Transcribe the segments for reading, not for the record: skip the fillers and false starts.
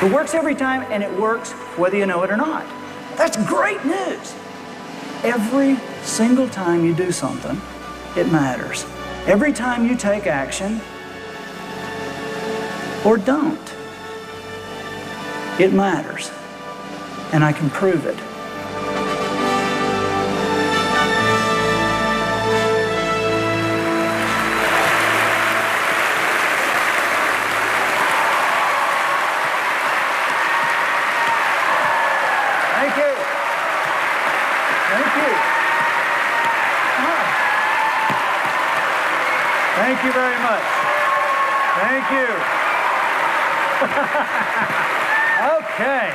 It works every time, and it works whether you know it or not. That's great news. Every single time you do something, it matters. Every time you take action or don't, it matters. And I can prove it. Thank you. Thank you. Thank you very much. Thank you. Okay.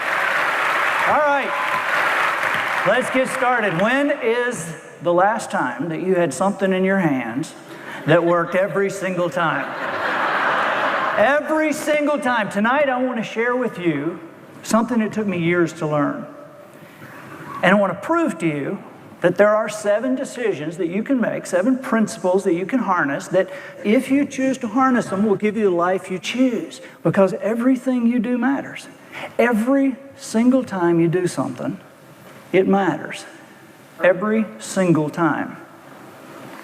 All right. Let's get started. When is the last time that you had something in your hands that worked every single time? Every single time. Tonight I want to share with you something that took me years to learn. And I want to prove to you that there are 7 decisions that you can make, 7 principles that you can harness, that if you choose to harness them, will give you the life you choose. Because everything you do matters. Every single time you do something, it matters. Every single time.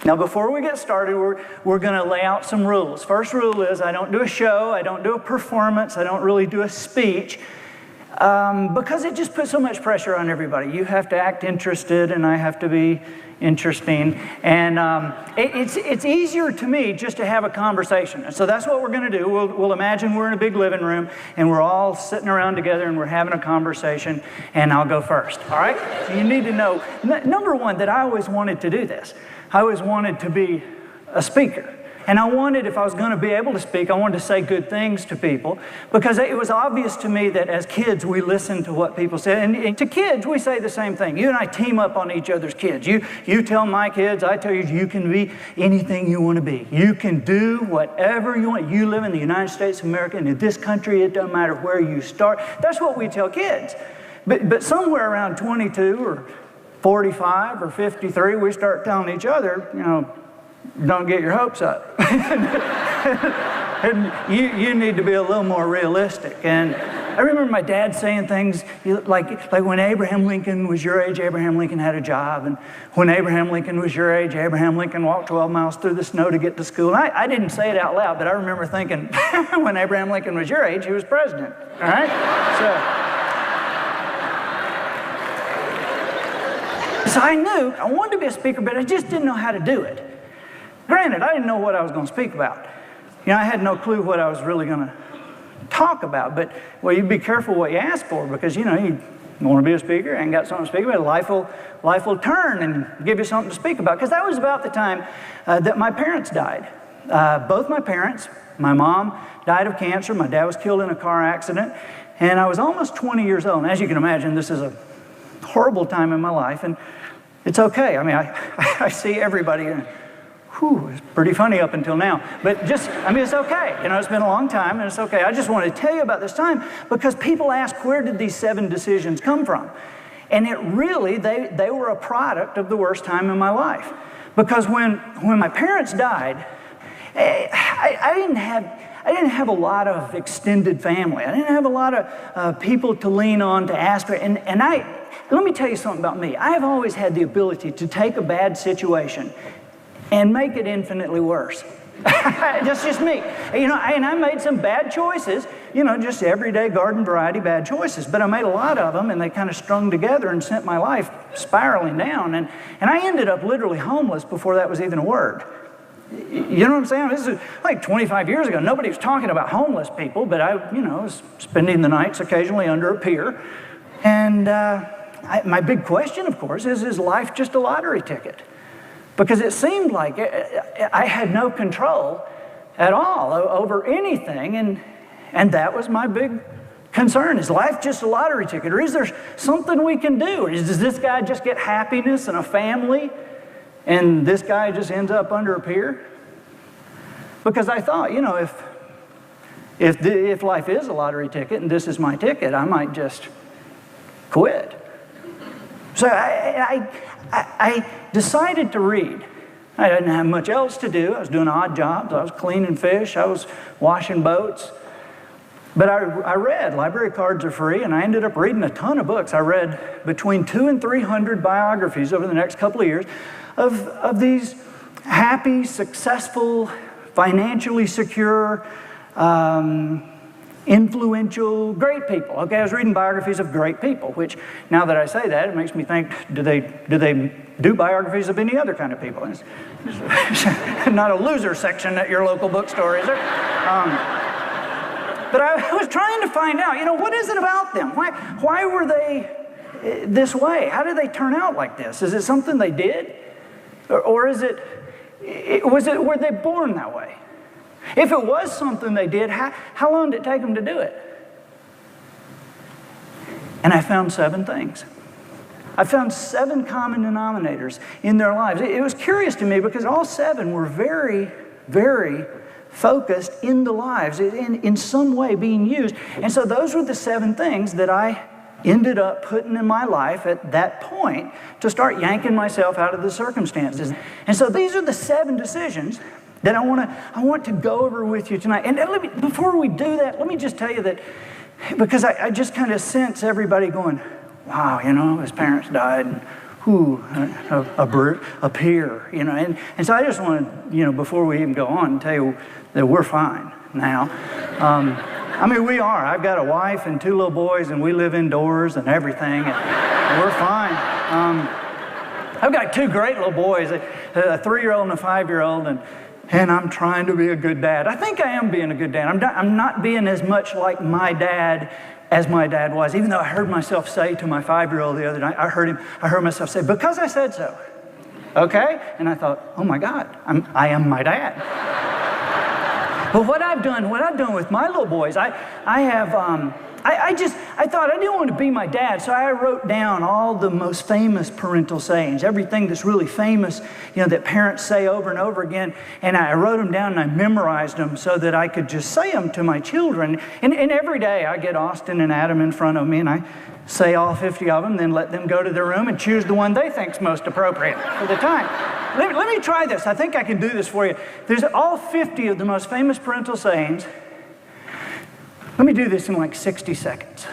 Now, before we get started, we're going to lay out some rules. First rule is I don't do a show, I don't do a performance, I don't really do a speech. Because it just puts so much pressure on everybody. You have to act interested, and I have to be interesting. And it's easier to me just to have a conversation. So that's what we're going to do. We'll imagine we're in a big living room, and we're all sitting around together, and we're having a conversation, and I'll go first. All right? So you need to know, number one, that I always wanted to do this. I always wanted to be a speaker. And I wanted, if I was going to be able to speak, I wanted to say good things to people, because it was obvious to me that as kids, we listen to what people say. And to kids, we say the same thing. You and I team up on each other's kids. You tell my kids, I tell you, you can be anything you want to be. You can do whatever you want. You live in the United States of America, and in this country, it doesn't matter where you start. That's what we tell kids. But somewhere around 22 or 45 or 53, we start telling each other, don't get your hopes up. And you need to be a little more realistic. And I remember my dad saying things like when Abraham Lincoln was your age, Abraham Lincoln had a job. And when Abraham Lincoln was your age, Abraham Lincoln walked 12 miles through the snow to get to school. And I didn't say it out loud, but I remember thinking, when Abraham Lincoln was your age, he was president. All right? So I knew I wanted to be a speaker, but I just didn't know how to do it. Granted, I didn't know what I was going to speak about. I had no clue what I was really going to talk about. But, well, you be careful what you ask for, because, you want to be a speaker, ain't got something to speak about. Life will turn and give you something to speak about. Because that was about the time that my parents died. Both my parents. My mom died of cancer. My dad was killed in a car accident. And I was almost 20 years old. And as you can imagine, this is a horrible time in my life. And it's okay. I mean, I see everybody. It's pretty funny up until now. But it's okay. It's been a long time, and it's okay. I just want to tell you about this time because people ask, where did these 7 decisions come from? And it really, they were a product of the worst time in my life. Because when my parents died, I didn't have a lot of extended family. I didn't have a lot of people to lean on, to ask for. And let me tell you something about me. I have always had the ability to take a bad situation and make it infinitely worse. That's just me. And I made some bad choices, just everyday garden variety bad choices. But I made a lot of them, and they kind of strung together and sent my life spiraling down. And I ended up literally homeless before that was even a word. You know what I'm saying? This is like 25 years ago. Nobody was talking about homeless people, but I was spending the nights occasionally under a pier. And my big question, of course, is life just a lottery ticket? Because it seemed like I had no control at all over anything, and that was my big concern. Is life just a lottery ticket, or is there something we can do? Or does this guy just get happiness and a family, and this guy just ends up under a pier? Because I thought, if life is a lottery ticket and this is my ticket, I might just quit. So I decided to read. I didn't have much else to do. I was doing odd jobs. I was cleaning fish. I was washing boats. But I read, library cards are free, and I ended up reading a ton of books. I read between 200 and 300 biographies over the next couple of years of these happy, successful, financially secure, influential, great people. Okay, I was reading biographies of great people, which now that I say that, it makes me think, do they do biographies of any other kind of people? It's not a loser section at your local bookstore, is there? But I was trying to find out, what is it about them? Why were they this way? How did they turn out like this? Is it something they did? Or were they born that way? If it was something they did, how long did it take them to do it? And I found 7 things. I found 7 common denominators in their lives. It was curious to me because all 7 were very, very focused in the lives, in some way being used. And so those were the 7 things that I ended up putting in my life at that point to start yanking myself out of the circumstances. And so these are the 7 decisions that I want to go over with you tonight. And before we do that, let me just tell you that, because I just kind of sense everybody going, wow, his parents died, and a peer, and so I just want to, before we even go on, tell you that we're fine now. We are. I've got a wife and 2 little boys, and we live indoors and everything, and we're fine. I've got 2 great little boys, a 3-year-old and a 5-year-old, and I'm trying to be a good dad. I think I am being a good dad. I'm not being as much like my dad as my dad was, even though I heard myself say to my 5-year-old the other night, I heard myself say, because I said so. Okay? And I thought, oh my God, I am my dad. But what I've done with my little boys, I thought I didn't want to be my dad, so I wrote down all the most famous parental sayings, everything that's really famous, that parents say over and over again, and I wrote them down and I memorized them so that I could just say them to my children. And every day I get Austin and Adam in front of me and I say all 50 of them, then let them go to their room and choose the one they think's most appropriate for the time. Let me try this. I think I can do this for you. There's all 50 of the most famous parental sayings. Let me do this in like 60 seconds.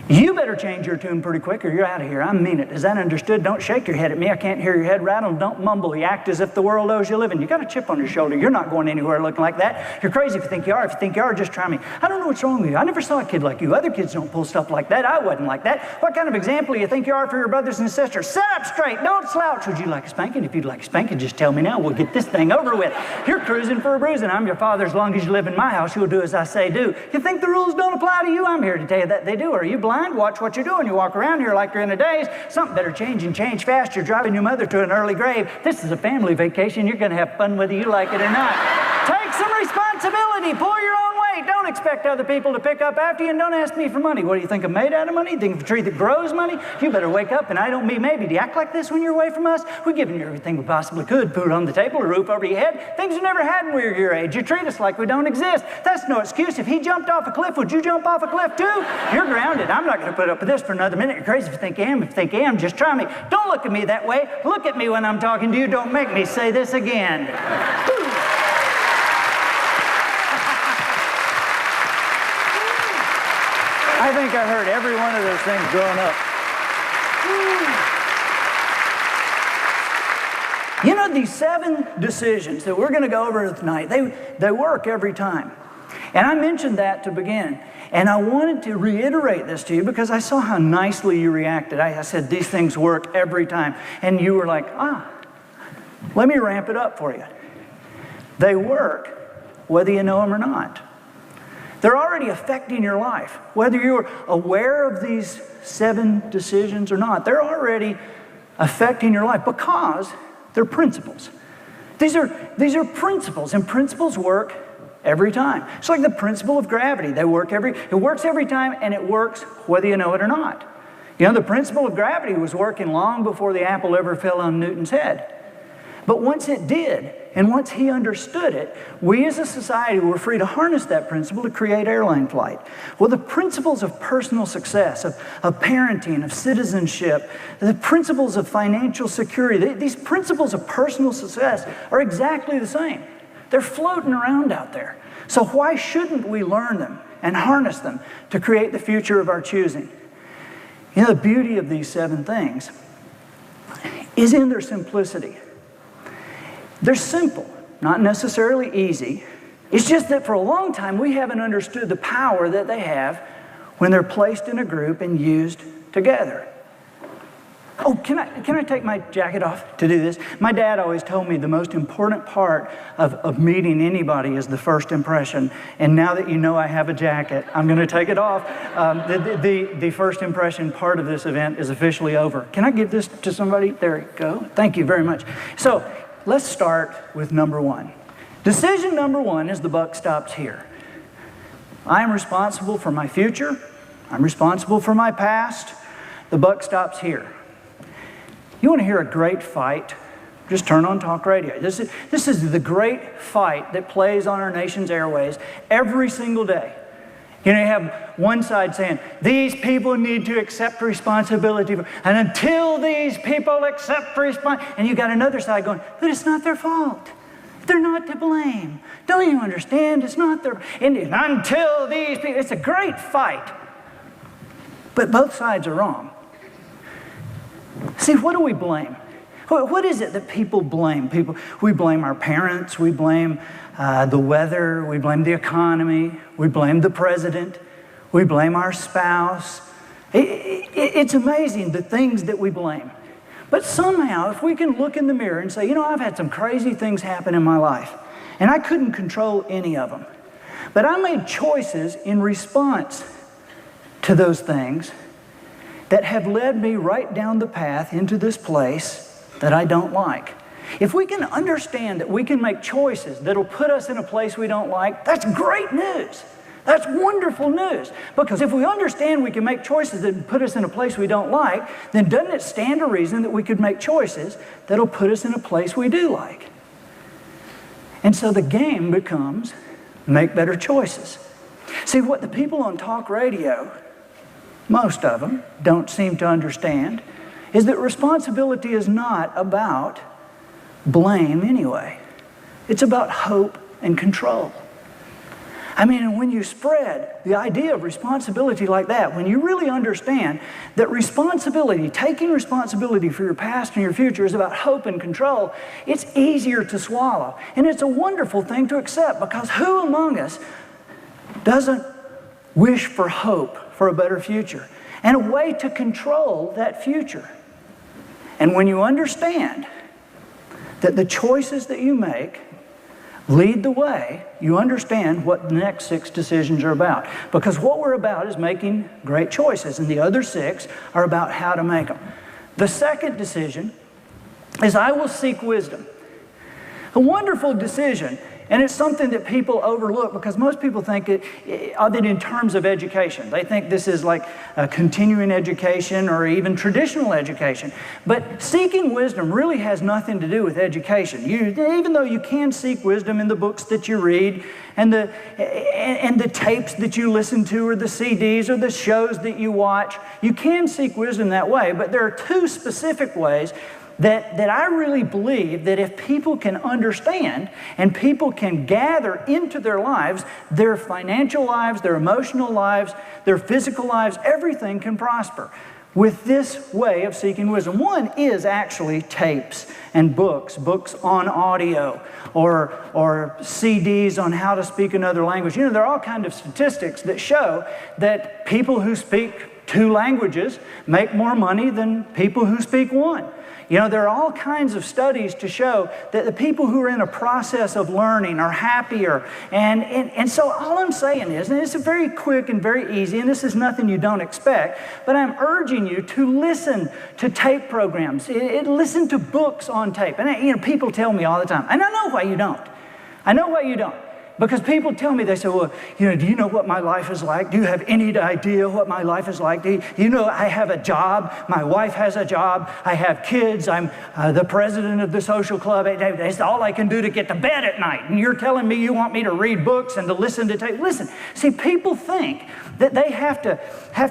You better change your tune pretty quick or you're out of here. I mean it. Is that understood? Don't shake your head at me. I can't hear your head rattle. Don't mumble. You act as if the world owes you living. You got a chip on your shoulder. You're not going anywhere looking like that. You're crazy if you think you are. If you think you are, just try me. I don't know what's wrong with you. I never saw a kid like you. Other kids don't pull stuff like that. I wasn't like that. What kind of example do you think you are for your brothers and sisters? Sit up straight. Don't slouch. Would you like a spanking? If you'd like a spanking, just tell me now. We'll get this thing over with. You're cruising for a bruising. I'm your father. As long as you live in my house, you'll do as I say do. You think the rules don't apply to you? I'm here to tell you that they do. Are you blind? Watch what you're doing. You walk around here like you're in a daze. Something better change and change fast. You're driving your mother to an early grave. This is a family vacation. You're going to have fun whether you like it or not. Take some responsibility. Pull your own weight. Don't expect other people to pick up after you, and don't ask me for money. What do you think I'm made out of money? You think of a tree that grows money? You better wake up, and I don't mean maybe. Do you act like this when you're away from us? We're giving you everything we possibly could. Food on the table, a roof over your head. Things you never had when we were your age. You treat us like we don't exist. That's no excuse. If he jumped off a cliff, would you jump off a cliff too? You're grounded. I'm not going to put up with this for another minute. You're crazy if you think I am. If you think I am, just try me. Don't look at me that way. Look at me when I'm talking to you. Don't make me say this again. I think I heard every one of those things growing up. These 7 decisions that we're going to go over tonight, they work every time. And I mentioned that to begin. And I wanted to reiterate this to you because I saw how nicely you reacted. I said, these things work every time. And you were like, let me ramp it up for you. They work whether you know them or not. They're already affecting your life. Whether you're aware of these 7 decisions or not, they're already affecting your life because they're principles. These are principles, and principles work every time. It's like the principle of gravity. It works every time, and it works whether you know it or not. The principle of gravity was working long before the apple ever fell on Newton's head. But once it did, and once he understood it, we as a society were free to harness that principle to create airline flight. Well, the principles of personal success, of parenting, of citizenship, the principles of financial security, these principles of personal success are exactly the same. They're floating around out there. So why shouldn't we learn them and harness them to create the future of our choosing. You know, the beauty of these 7 things is in their simplicity. They're simple, not necessarily easy. It's just that for a long time we haven't understood the power that they have when they're placed in a group and used together. Oh, can I take my jacket off to do this? My dad always told me the most important part of meeting anybody is the first impression. And now that you know I have a jacket, I'm going to take it off. The first impression part of this event is officially over. Can I give this to somebody? There you go. Thank you very much. So let's start with number 1. Decision number 1 is the buck stops here. I am responsible for my future. I'm responsible for my past. The buck stops here. You want to hear a great fight? Just turn on talk radio. This is the great fight that plays on our nation's airways every single day. You know, you have one side saying, these people need to accept responsibility. And until these people accept responsibility, and you got another side going, but it's not their fault. They're not to blame. Don't you understand? It's not their, and until these people, it's a great fight. But both sides are wrong. See, what do we blame? What is it that people blame? We blame our parents, we blame the weather, we blame the economy, we blame the president, we blame our spouse. It's amazing the things that we blame. But somehow, if we can look in the mirror and say, you know, I've had some crazy things happen in my life, and I couldn't control any of them. But I made choices in response to those things that have led me right down the path into this place that I don't like. If we can understand that we can make choices that'll put us in a place we don't like, that's great news. That's wonderful news. Because if we understand we can make choices that put us in a place we don't like, then doesn't it stand to reason that we could make choices that'll put us in a place we do like? And so the game becomes make better choices. See, what the people on talk radio, most of them, don't seem to understand is that responsibility is not about blame anyway. It's about hope and control. I mean, when you spread the idea of responsibility like that, when you really understand that responsibility, taking responsibility for your past and your future is about hope and control, it's easier to swallow. And it's a wonderful thing to accept, because who among us doesn't wish for hope for a better future and a way to control that future? And when you understand that the choices that you make lead the way, you understand what the next 6 decisions are about. Because what we're about is making great choices, and the other 6 are about how to make them. The second decision is I will seek wisdom. A wonderful decision, and it's something that people overlook because most people think of it in terms of education. They think this is like a continuing education or even traditional education. But seeking wisdom really has nothing to do with education. Even though you can seek wisdom in the books that you read and the tapes that you listen to or the CDs or the shows that you watch, you can seek wisdom that way. But there are 2 specific ways that I really believe that if people can understand and people can gather into their lives, their financial lives, their emotional lives, their physical lives, everything can prosper with this way of seeking wisdom. One is actually tapes and books on audio or CDs on how to speak another language. You know, there are all kinds of statistics that show that people who speak 2 languages make more money than people who speak 1. You know, there are all kinds of studies to show that the people who are in a process of learning are happier. And so all I'm saying is, and it's very quick and very easy, and this is nothing you don't expect, but I'm urging you to listen to tape programs, listen to books on tape. And, you know, people tell me all the time, and I know why you don't. I know why you don't. Because people tell me, they say, well, you know, do you know what my life is like? Do you have any idea what my life is like? Do you know I have a job? My wife has a job. I have kids. I'm the president of the social club. It's all I can do to get to bed at night. And you're telling me you want me to read books and to listen to tape? Listen, see, people think that they have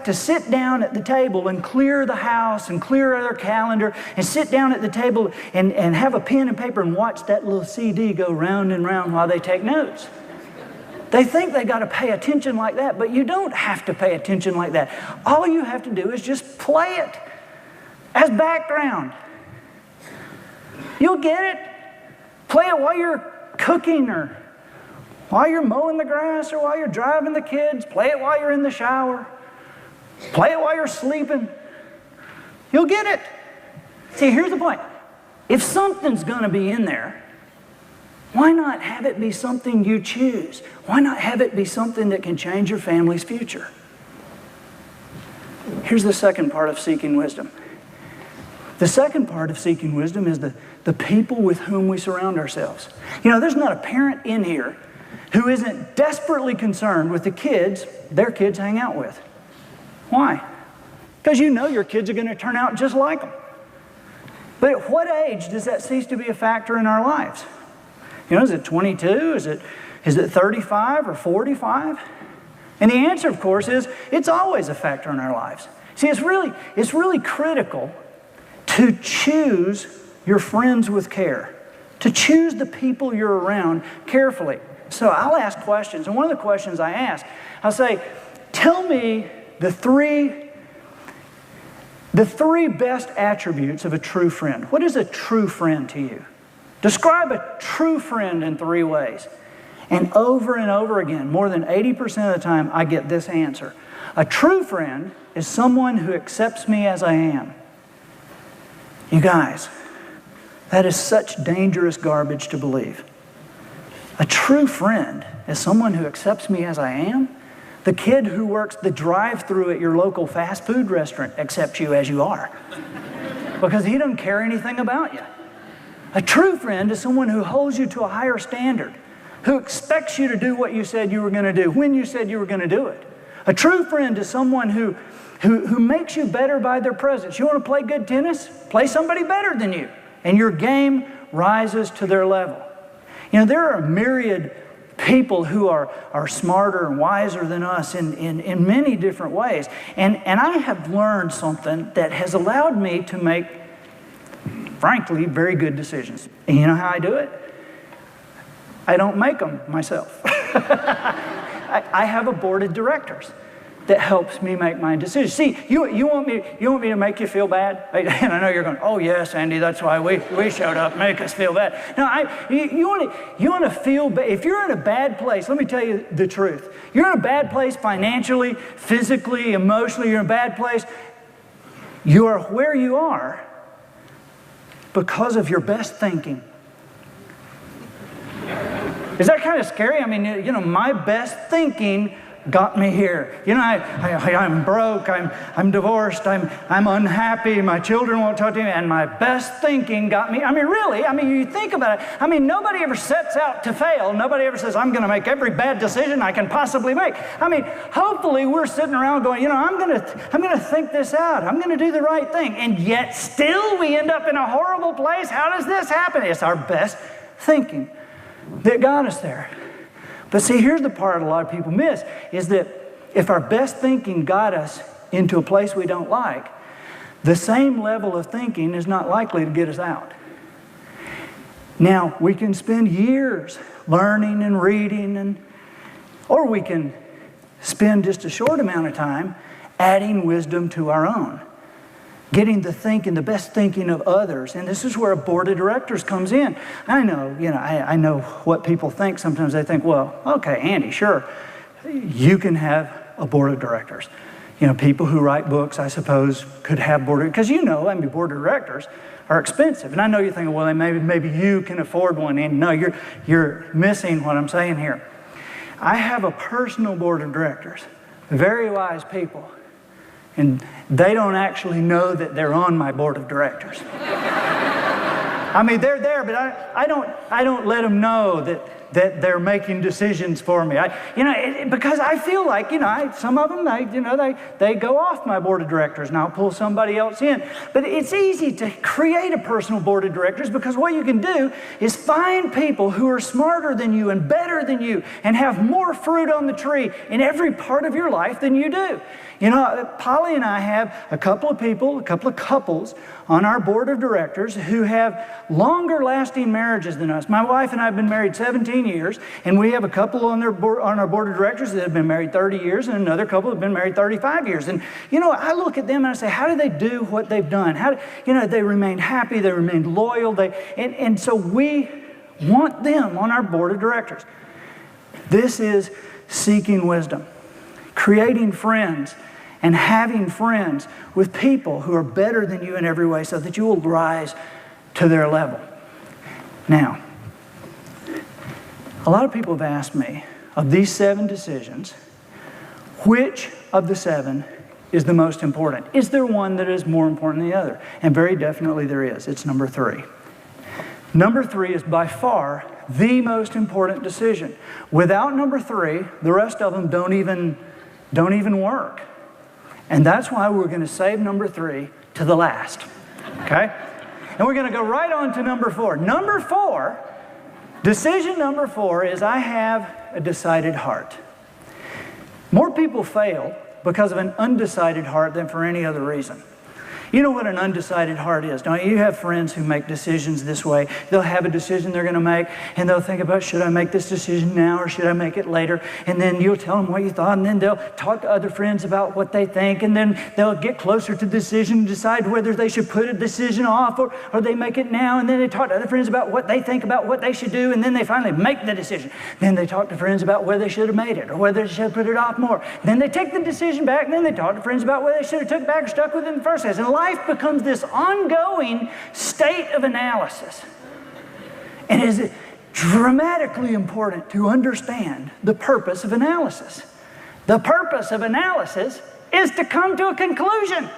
to sit down at the table and clear the house and clear their calendar and sit down at the table and have a pen and paper and watch that little CD go round and round while they take notes. They think they got to pay attention like that, but you don't have to pay attention like that. All you have to do is just play it as background. You'll get it. Play it while you're cooking or while you're mowing the grass or while you're driving the kids. Play it while you're in the shower. Play it while you're sleeping. You'll get it. See, here's the point. If something's going to be in there, why not have it be something you choose? Why not have it be something that can change your family's future? Here's the second part of seeking wisdom. The second part of seeking wisdom is the people with whom we surround ourselves. You know, there's not a parent in here who isn't desperately concerned with the kids their kids hang out with. Why? Because you know your kids are going to turn out just like them. But at what age does that cease to be a factor in our lives? You know, is it 22? Is it 35 or 45? And the answer, of course, is it's always a factor in our lives. See, it's really critical to choose your friends with care, to choose the people you're around carefully. So I'll ask questions, and one of the questions I ask, I'll say, tell me the three best attributes of a true friend. What is a true friend to you? Describe a true friend in 3 ways. And over again, more than 80% of the time, I get this answer. A true friend is someone who accepts me as I am. You guys, that is such dangerous garbage to believe. A true friend is someone who accepts me as I am. The kid who works the drive-thru at your local fast food restaurant accepts you as you are because he doesn't care anything about you. A true friend is someone who holds you to a higher standard, who expects you to do what you said you were going to do when you said you were going to do it. A true friend is someone who makes you better by their presence. You want to play good tennis? Play somebody better than you, and your game rises to their level. You know, there are a myriad people who are smarter and wiser than us in many different ways. And I have learned something that has allowed me to make, frankly, very good decisions. And you know how I do it? I don't make them myself. I have a board of directors that helps me make my decisions. See, you want me to make you feel bad? And I know you're going, oh yes, Andy, that's why we showed up, make us feel bad. No, you want to feel bad. If you're in a bad place, let me tell you the truth. You're in a bad place financially, physically, emotionally, you're in a bad place. You are where you are because of your best thinking. Is that kind of scary? I mean, you know, my best thinking got me here. You know, I'm broke, I'm divorced, I'm unhappy, my children won't talk to me, and my best thinking got me. I mean, really, you think about it. I mean, nobody ever sets out to fail. Nobody ever says, I'm going to make every bad decision I can possibly make. I mean, hopefully we're sitting around going, you know, I'm going to think this out. I'm going to do the right thing. And yet still we end up in a horrible place. How does this happen? It's our best thinking that got us there. But see, here's the part a lot of people miss, is that if our best thinking got us into a place we don't like, the same level of thinking is not likely to get us out. Now, we can spend years learning and reading, or we can spend just a short amount of time adding wisdom to our own, getting the best thinking of others. And this is where a board of directors comes in. I know what people think. Sometimes they think, well, okay, Andy, sure, you can have a board of directors. You know, people who write books, I suppose, could have board of directors. Because board of directors are expensive. And I know you're thinking, well, maybe you can afford one. And no, you're missing what I'm saying here. I have a personal board of directors, very wise people. And they don't actually know that they're on my board of directors. I mean, they're there, but I don't let them know that they're making decisions for me. Because I feel like, some of them, they go off my board of directors, and I'll pull somebody else in. But it's easy to create a personal board of directors, because what you can do is find people who are smarter than you and better than you and have more fruit on the tree in every part of your life than you do. You know, Polly and I have a couple of couples on our board of directors who have longer lasting marriages than us. My wife and I have been married 17 years, and we have a couple on our board of directors that have been married 30 years, and another couple have been married 35 years. And, you know, I look at them and I say, how do they do what they've done? They remain happy, they remain loyal, and so we want them on our board of directors. This is seeking wisdom, creating friends, and having friends with people who are better than you in every way so that you will rise to their level. Now, a lot of people have asked me, of these 7 decisions, which of the 7 is the most important? Is there one that is more important than the other? And very definitely there is. It's number 3. Number 3 is by far the most important decision. Without number 3, the rest of them don't even work. And that's why we're going to save number 3 to the last. Okay? And we're going to go right on to number 4. Number 4, decision number 4 is I have a decided heart. More people fail because of an undecided heart than for any other reason. You know what an undecided heart is, don't you? You have friends who make decisions this way. They'll have a decision they're going to make, and they'll think about, should I make this decision now or should I make it later? And then you'll tell them what you thought, and then they'll talk to other friends about what they think, and then they'll get closer to the decision and decide whether they should put a decision off or they make it now, and then they talk to other friends about what they think about what they should do, and then they finally make the decision. Then they talk to friends about whether they should have made it or whether they should have put it off more. Then they take the decision back, and then they talk to friends about whether they should have took it back or stuck with it in the first place. And life becomes this ongoing state of analysis. And it is dramatically important to understand the purpose of analysis. The purpose of analysis is to come to a conclusion.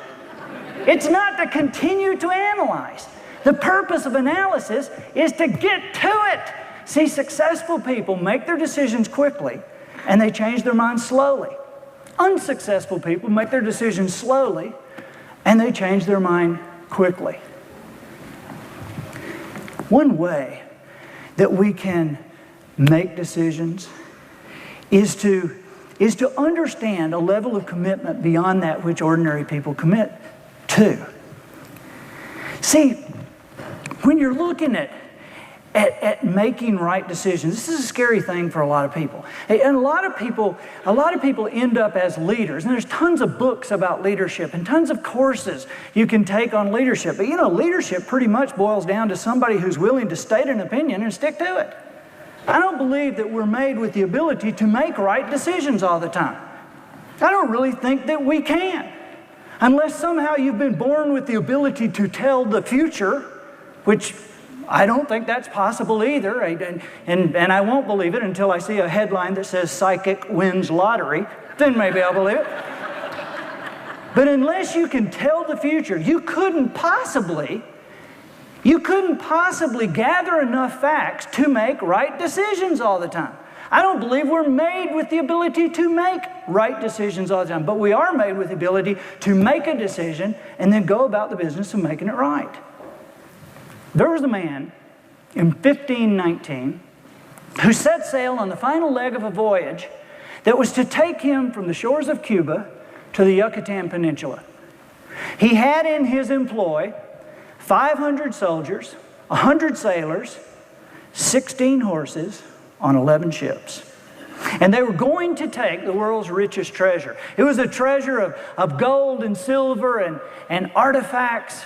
It's not to continue to analyze. The purpose of analysis is to get to it. See, successful people make their decisions quickly and they change their minds slowly. Unsuccessful people make their decisions slowly and they change their mind quickly. One way that we can make decisions is to understand a level of commitment beyond that which ordinary people commit to. See, when you're looking at making right decisions, this is a scary thing for a lot of people. And a lot of people end up as leaders. And there's tons of books about leadership and tons of courses you can take on leadership. But you know, leadership pretty much boils down to somebody who's willing to state an opinion and stick to it. I don't believe that we're made with the ability to make right decisions all the time. I don't really think that we can. Unless somehow you've been born with the ability to tell the future, which I don't think that's possible either, and I won't believe it until I see a headline that says psychic wins lottery. Then maybe I'll believe it. But unless you can tell the future, you couldn't possibly gather enough facts to make right decisions all the time. I don't believe we're made with the ability to make right decisions all the time, but we are made with the ability to make a decision and then go about the business of making it right. There was a man in 1519 who set sail on the final leg of a voyage that was to take him from the shores of Cuba to the Yucatan Peninsula. He had in his employ 500 soldiers, 100 sailors, 16 horses on 11 ships. And they were going to take the world's richest treasure. It was a treasure of gold and silver and artifacts,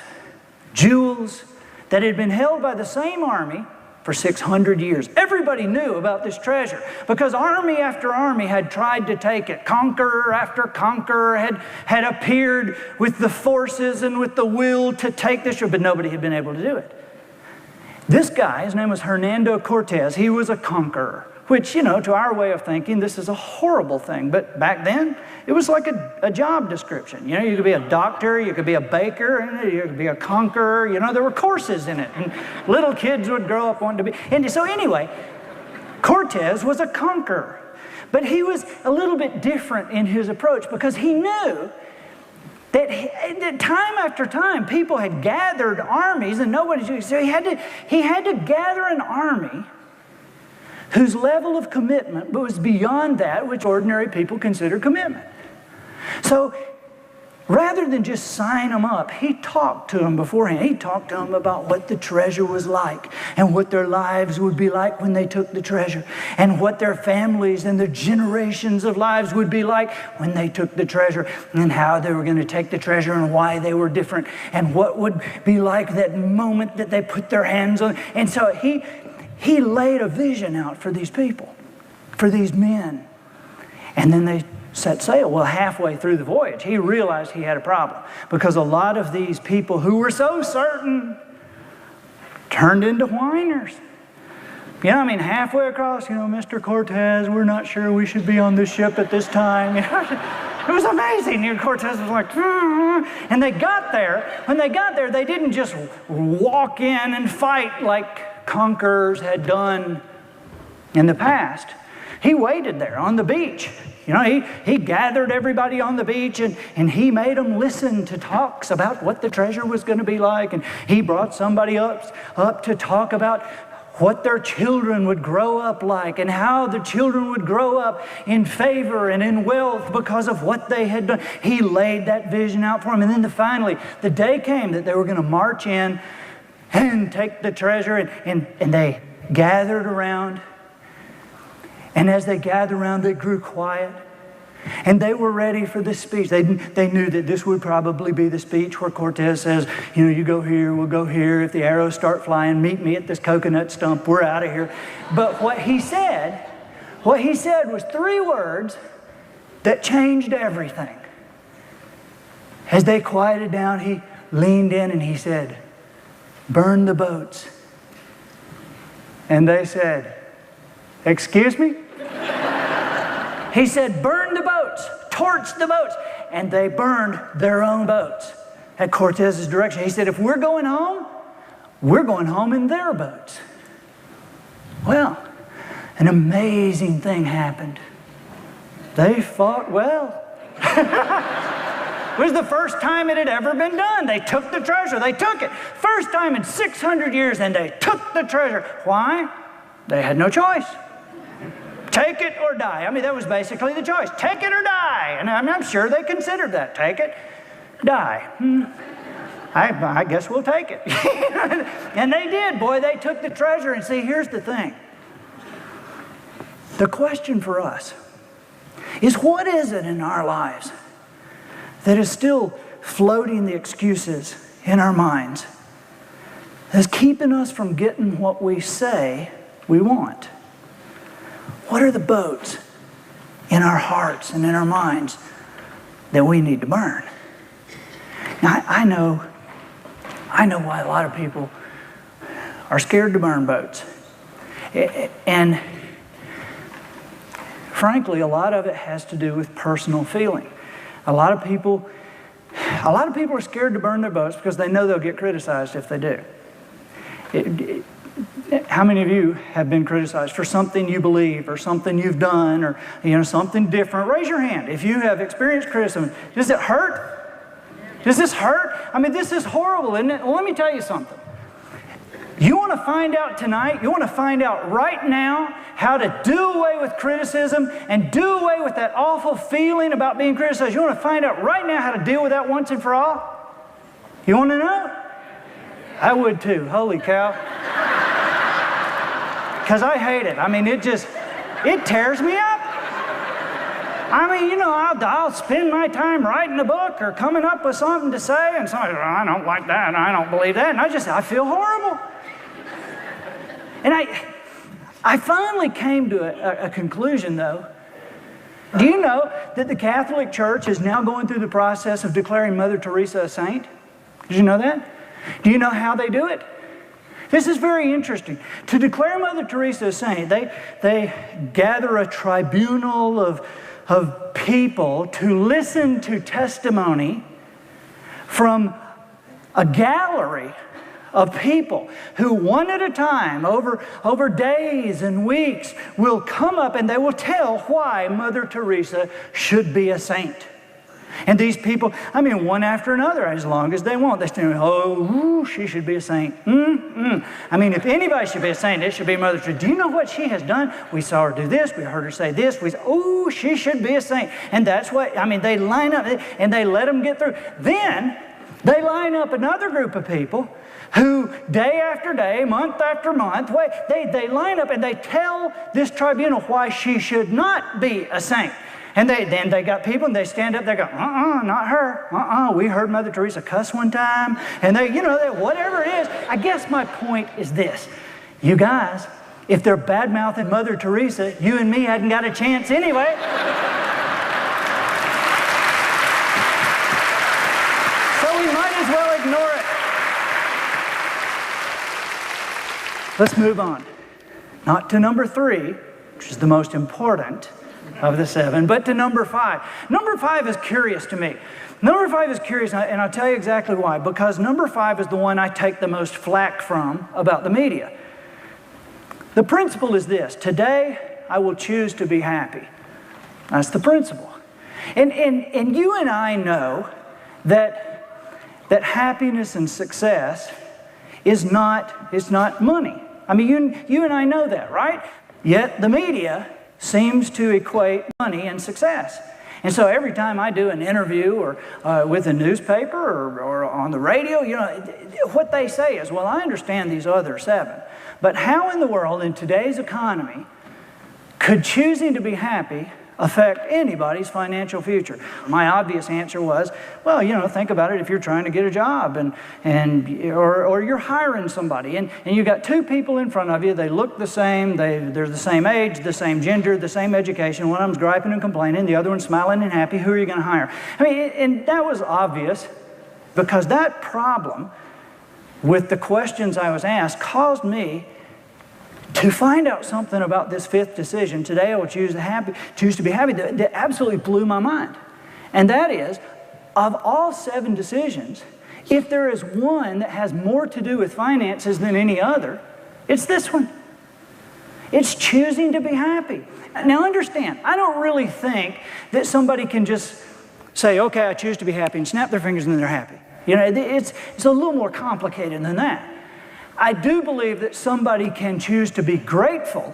jewels, that had been held by the same army for 600 years. Everybody knew about this treasure because army after army had tried to take it. Conqueror after conqueror had appeared with the forces and with the will to take this treasure, but nobody had been able to do it. This guy, his name was Hernando Cortez, he was a conqueror, which, you know, to our way of thinking, this is a horrible thing. But back then, it was like a job description. You know, you could be a doctor, you could be a baker, you could be a conqueror. You know, there were courses in it. And little kids would grow up wanting to be. And so anyway, Cortez was a conqueror. But he was a little bit different in his approach because he knew that time after time, people had gathered armies and nobody. So he had to gather an army whose level of commitment was beyond that which ordinary people consider commitment. So rather than just sign them up, he talked to them beforehand. He talked to them about what the treasure was like and what their lives would be like when they took the treasure and what their families and their generations of lives would be like when they took the treasure and how they were going to take the treasure and why they were different and what would be like that moment that they put their hands on. And so he laid a vision out for these people, for these men. And then they set sail. Well, halfway through the voyage, he realized he had a problem because a lot of these people who were so certain turned into whiners. You know, I mean, halfway across, Mr. Cortez, we're not sure we should be on this ship at this time. It was amazing. And Cortez was like, and they got there. When they got there, they didn't just walk in and fight like conquerors had done in the past. He waited there on the beach. He gathered everybody on the beach and he made them listen to talks about what the treasure was going to be like. And he brought somebody up to talk about what their children would grow up like and how the children would grow up in favor and in wealth because of what they had done. He laid that vision out for them. And then finally, the day came that they were going to march in and take the treasure. And they gathered around. And as they gathered around, they grew quiet. And they were ready for this speech. They knew that this would probably be the speech where Cortez says, you go here, we'll go here. If the arrows start flying, meet me at this coconut stump. We're out of here. But what he said was 3 words that changed everything. As they quieted down, he leaned in and he said, "Burn the boats." And they said, "Excuse me?" He said, "Burn the boats, torch the boats." And they burned their own boats at Cortez's direction. He said, "If we're going home in their boats." Well, an amazing thing happened. They fought well. It was the first time it had ever been done. They took the treasure. They took it. First time in 600 years, and they took the treasure. Why? They had no choice. Take it or die. I mean, that was basically the choice. Take it or die. And I'm sure they considered that. Take it, die. I guess we'll take it. And they did. Boy, they took the treasure. And see, here's the thing. The question for us is, what is it in our lives that is still floating the excuses in our minds, that's keeping us from getting what we say we want? What are the boats in our hearts and in our minds that we need to burn? Now, I know why a lot of people are scared to burn boats. And frankly, a lot of it has to do with personal feeling. A lot of people are scared to burn their boats because they know they'll get criticized if they do. How many of you have been criticized for something you believe or something you've done or something different? Raise your hand if you have experienced criticism. Does it hurt? Does this hurt? I mean, this is horrible, isn't it? Well, let me tell you something. You want to find out tonight, you want to find out right now how to do away with criticism and do away with that awful feeling about being criticized. You want to find out right now how to deal with that once and for all? You want to know? I would too. Holy cow. Because I hate it. I mean, it tears me up. I mean, I'll spend my time writing a book or coming up with something to say, and somebody, "I don't like that, and I don't believe that," and I feel horrible. And I finally came to a conclusion, though. Do you know that the Catholic Church is now going through the process of declaring Mother Teresa a saint? Did you know that? Do you know how they do it? This is very interesting. To declare Mother Teresa a saint, they gather a tribunal of people to listen to testimony from a gallery of people who one at a time, over days and weeks, will come up and they will tell why Mother Teresa should be a saint. And these people, I mean, one after another, as long as they want, they stand, oh, ooh, she should be a saint. I mean, if anybody should be a saint, it should be Mother Teresa. Do you know what she has done? We saw her do this. We heard her say this. Oh, she should be a saint. And that's what, I mean, they line up and they let them get through. Then they line up another group of people who day after day, month after month, they line up and they tell this tribunal why she should not be a saint. And then they got people and they stand up, they go, not her. We heard Mother Teresa cuss one time. And whatever it is. I guess my point is this. You guys, if they're bad-mouthing Mother Teresa, you and me hadn't got a chance anyway. So we might as well ignore it. Let's move on. Not to number 3, which is the most important of the 7, but to number 5. Number 5 is curious to me. Number 5 is curious, and I'll tell you exactly why. Because number 5 is the one I take the most flack from about the media. The principle is this: today I will choose to be happy. That's the principle. And you and I know that happiness and success is not money. I mean, you and I know that, right? Yet the media seems to equate money and success. And so every time I do an interview or with a newspaper or on the radio, what they say is, well, I understand these other 7, but how in the world in today's economy could choosing to be happy affect anybody's financial future? My obvious answer was, well, think about it. If you're trying to get a job or you're hiring somebody and you got 2 people in front of you, they look the same, they're the same age, the same gender, the same education. One of them's griping and complaining, the other one's smiling and happy. Who are you going to hire? I mean, and that was obvious because that problem with the questions I was asked caused me to find out something about this 5th decision. Today I will choose to be happy. That absolutely blew my mind. And that is, of all 7 decisions, if there is one that has more to do with finances than any other, it's this one. It's choosing to be happy. Now understand, I don't really think that somebody can just say, okay, I choose to be happy, and snap their fingers and then they're happy. It's a little more complicated than that. I do believe that somebody can choose to be grateful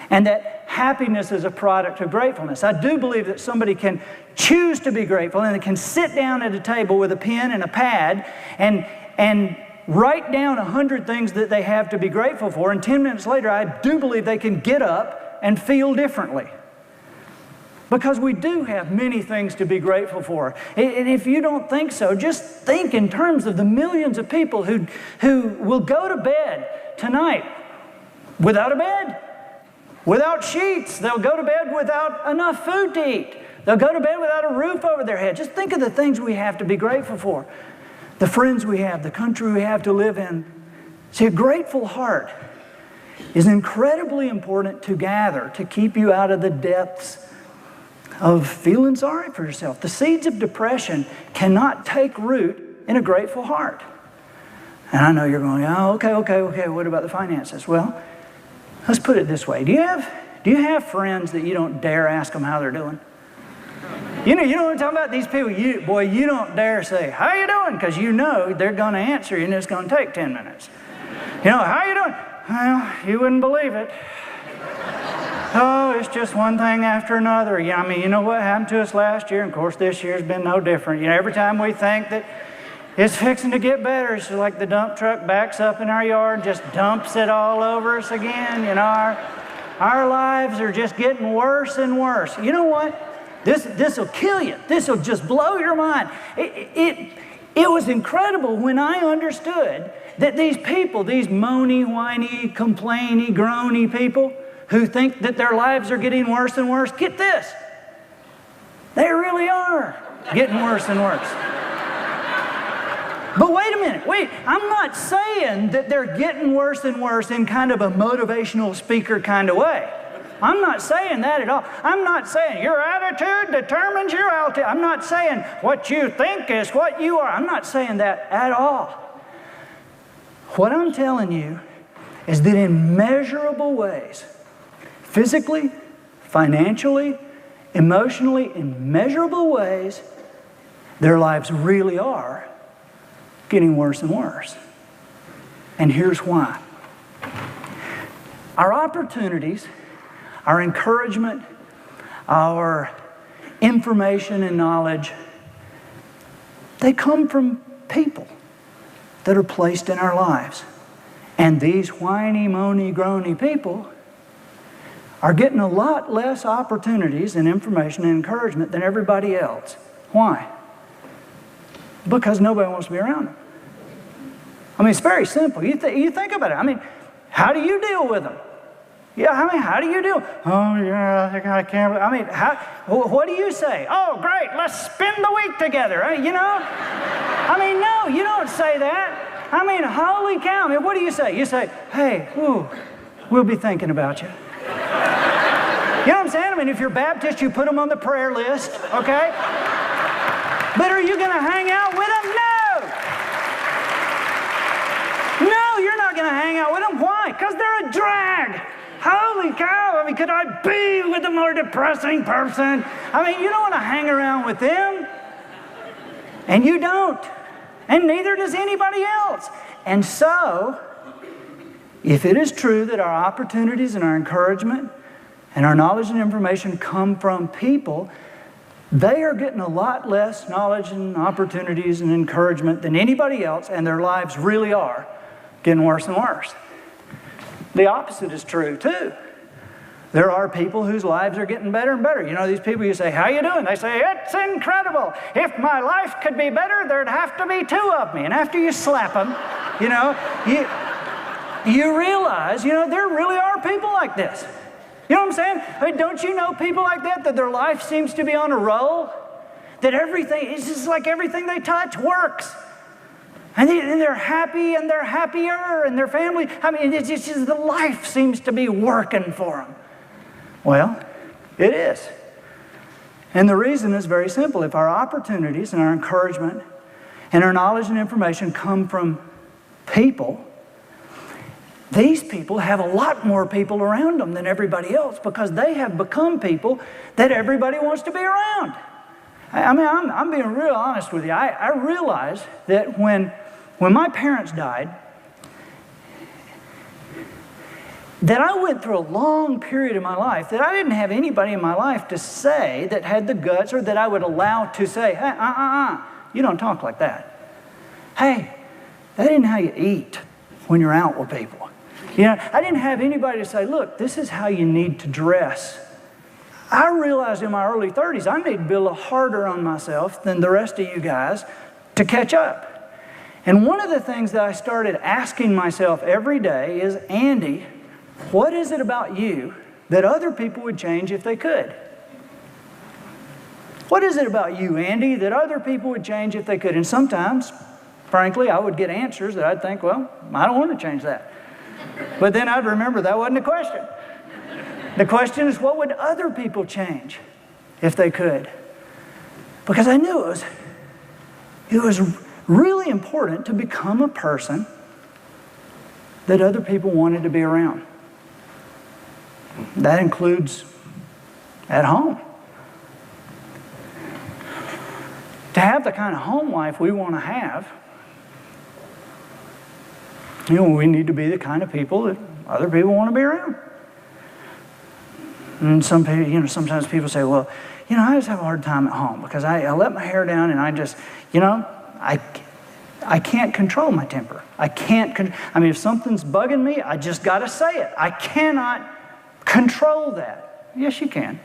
and that happiness is a product of gratefulness. I do believe that somebody can choose to be grateful and they can sit down at a table with a pen and a pad and write down 100 things that they have to be grateful for, and 10 minutes later I do believe they can get up and feel differently. Because we do have many things to be grateful for. And if you don't think so, just think in terms of the millions of people who will go to bed tonight without a bed, without sheets. They'll go to bed without enough food to eat. They'll go to bed without a roof over their head. Just think of the things we have to be grateful for. The friends we have, the country we have to live in. See, a grateful heart is incredibly important to gather to keep you out of the depths of feeling sorry for yourself. The seeds of depression cannot take root in a grateful heart. And I know you're going, oh, okay, what about the finances? Well, let's put it this way. Do you have friends that you don't dare ask them how they're doing? You know what I'm talking about? These people, you don't dare say, how you doing? Because you know they're going to answer you and it's going to take 10 minutes. How you doing? Well, you wouldn't believe it. Oh, it's just one thing after another. You know what happened to us last year? And of course, this year's been no different. Every time we think that it's fixing to get better, it's like the dump truck backs up in our yard and just dumps it all over us again. Our lives are just getting worse and worse. You know what? This will kill you. This will just blow your mind. It was incredible when I understood that these people, these moany, whiny, complainy, groany people, who think that their lives are getting worse and worse, get this. They really are getting worse and worse. But wait a minute, I'm not saying that they're getting worse and worse in kind of a motivational speaker kind of way. I'm not saying that at all. I'm not saying your attitude determines your altitude. I'm not saying what you think is what you are. I'm not saying that at all. What I'm telling you is that in measurable ways, physically, financially, emotionally, in measurable ways, their lives really are getting worse and worse. And here's why. Our opportunities, our encouragement, our information and knowledge, they come from people that are placed in our lives. And these whiny, moany, groany people are getting a lot less opportunities and information and encouragement than everybody else. Why? Because nobody wants to be around them. I mean, it's very simple. You think about it. I mean, how do you deal with them? Yeah, I mean, how do you deal? Oh, yeah, I think I can't. I mean, what do you say? Oh, great, let's spend the week together. You know? I mean, no, you don't say that. I mean, holy cow. I mean, what do you say? You say, hey, we'll be thinking about you. You know what I'm saying? I mean, if you're Baptist, you put them on the prayer list, okay? But are you going to hang out with them? No, you're not going to hang out with them. Why? Because they're a drag. Holy cow. I mean, could I be with a more depressing person? I mean, you don't want to hang around with them. And you don't. And neither does anybody else. And so, if it is true that our opportunities and our encouragement and our knowledge and information come from people, they are getting a lot less knowledge and opportunities and encouragement than anybody else, and their lives really are getting worse and worse. The opposite is true too. There are people whose lives are getting better and better. You know, these people, you say, how you doing? They say, it's incredible. If my life could be better, there'd have to be two of me. And after you slap them, you know, you realize, you know, there really are people like this. You know what I'm saying? I mean, don't you know people like that their life seems to be on a roll? That everything, it's just like everything they touch works. And they're happy and they're happier and their family, I mean, it's just the life seems to be working for them. Well, it is. And the reason is very simple. If our opportunities and our encouragement and our knowledge and information come from people, these people have a lot more people around them than everybody else because they have become people that everybody wants to be around. I mean, I'm being real honest with you. I realized that when my parents died, that I went through a long period of my life that I didn't have anybody in my life to say that had the guts or that I would allow to say, hey, you don't talk like that. Hey, that isn't how you eat when you're out with people. You know, I didn't have anybody to say, look, this is how you need to dress. I realized in my early 30s I need to be a little harder on myself than the rest of you guys to catch up. And one of the things that I started asking myself every day is, Andy, what is it about you that other people would change if they could? What is it about you, Andy, that other people would change if they could? And sometimes, frankly, I would get answers that I'd think, well, I don't want to change that. But then I'd remember that wasn't the question. The question is, what would other people change if they could? Because I knew it was really important to become a person that other people wanted to be around. That includes at home. To have the kind of home life we want to have, you know, we need to be the kind of people that other people want to be around. And some people, you know, sometimes people say, well, you know, I just have a hard time at home because I let my hair down and I just, you know, I can't control my temper. I mean, if something's bugging me, I just got to say it. I cannot control that. Yes, you can.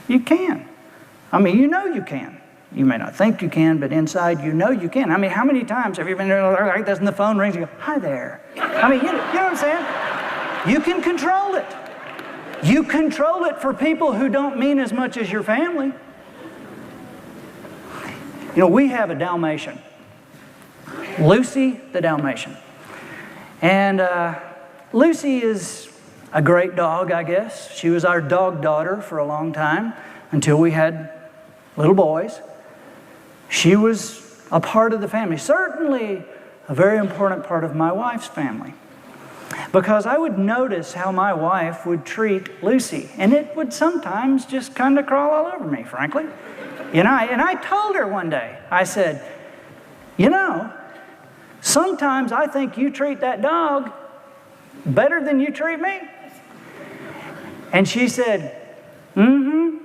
You can. I mean, you know you can. You may not think you can, but inside you know you can. I mean, how many times have you been there like this and the phone rings and you go, hi there. I mean, you know what I'm saying? You can control it. You control it for people who don't mean as much as your family. You know, we have a Dalmatian, Lucy the Dalmatian. And Lucy is a great dog, I guess. She was our dog daughter for a long time until we had little boys. She was a part of the family, certainly a very important part of my wife's family. because I would notice how my wife would treat Lucy, and it would sometimes just kind of crawl all over me, frankly. And I told her one day, I said, sometimes I think you treat that dog better than you treat me. And she said, mm-hmm.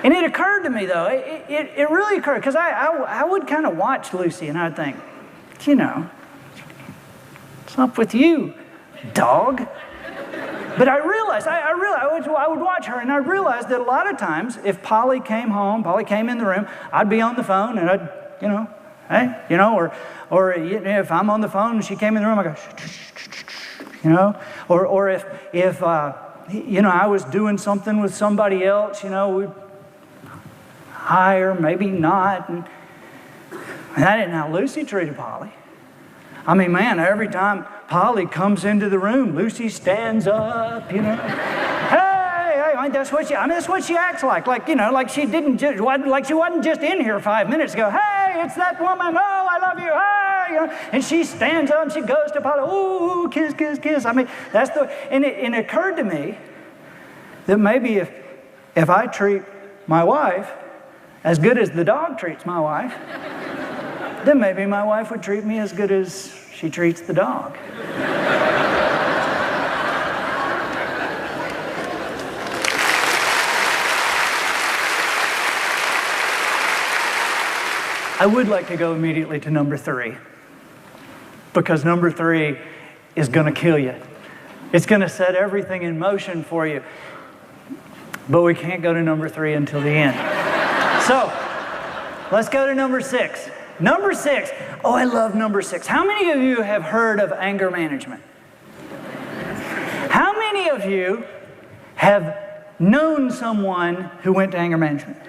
And it occurred to me, though, it really occurred, because I would kind of watch Lucy, and I'd think, what's up with you, dog? But I realized, I would watch her, and I realized that a lot of times, if Polly came in the room, I'd be on the phone, and I'd, hey, or if I'm on the phone and she came in the room, I go, shh, or if I was doing something with somebody else, we'd hi or maybe not, and that isn't how Lucy treated Polly. I mean, man, every time Polly comes into the room, Lucy stands up, Hey, that's what she acts like. Like she wasn't just in here 5 minutes ago. Hey, it's that woman. Oh, I love you. Hey, and she stands up and she goes to Polly. Ooh, kiss, kiss, kiss. I mean, and it occurred to me that maybe if I treat my wife as good as the dog treats my wife, then maybe my wife would treat me as good as she treats the dog. I would like to go immediately to number 3, because number 3 is going to kill you. It's going to set everything in motion for you. But we can't go to number 3 until the end. So, let's go to number 6. Number 6. Oh, I love number 6. How many of you have heard of anger management? How many of you have known someone who went to anger management?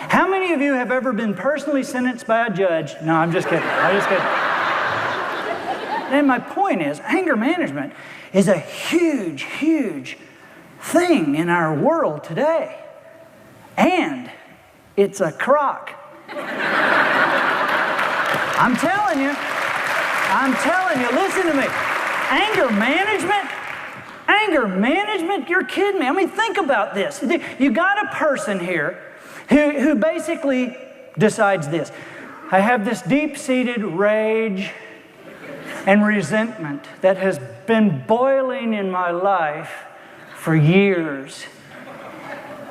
How many of you have ever been personally sentenced by a judge? No, I'm just kidding. And my point is, anger management is a huge, huge thing in our world today. And it's a crock. I'm telling you, listen to me. Anger management, you're kidding me. I mean, think about this. You got a person here who basically decides this. I have this deep-seated rage and resentment that has been boiling in my life for years.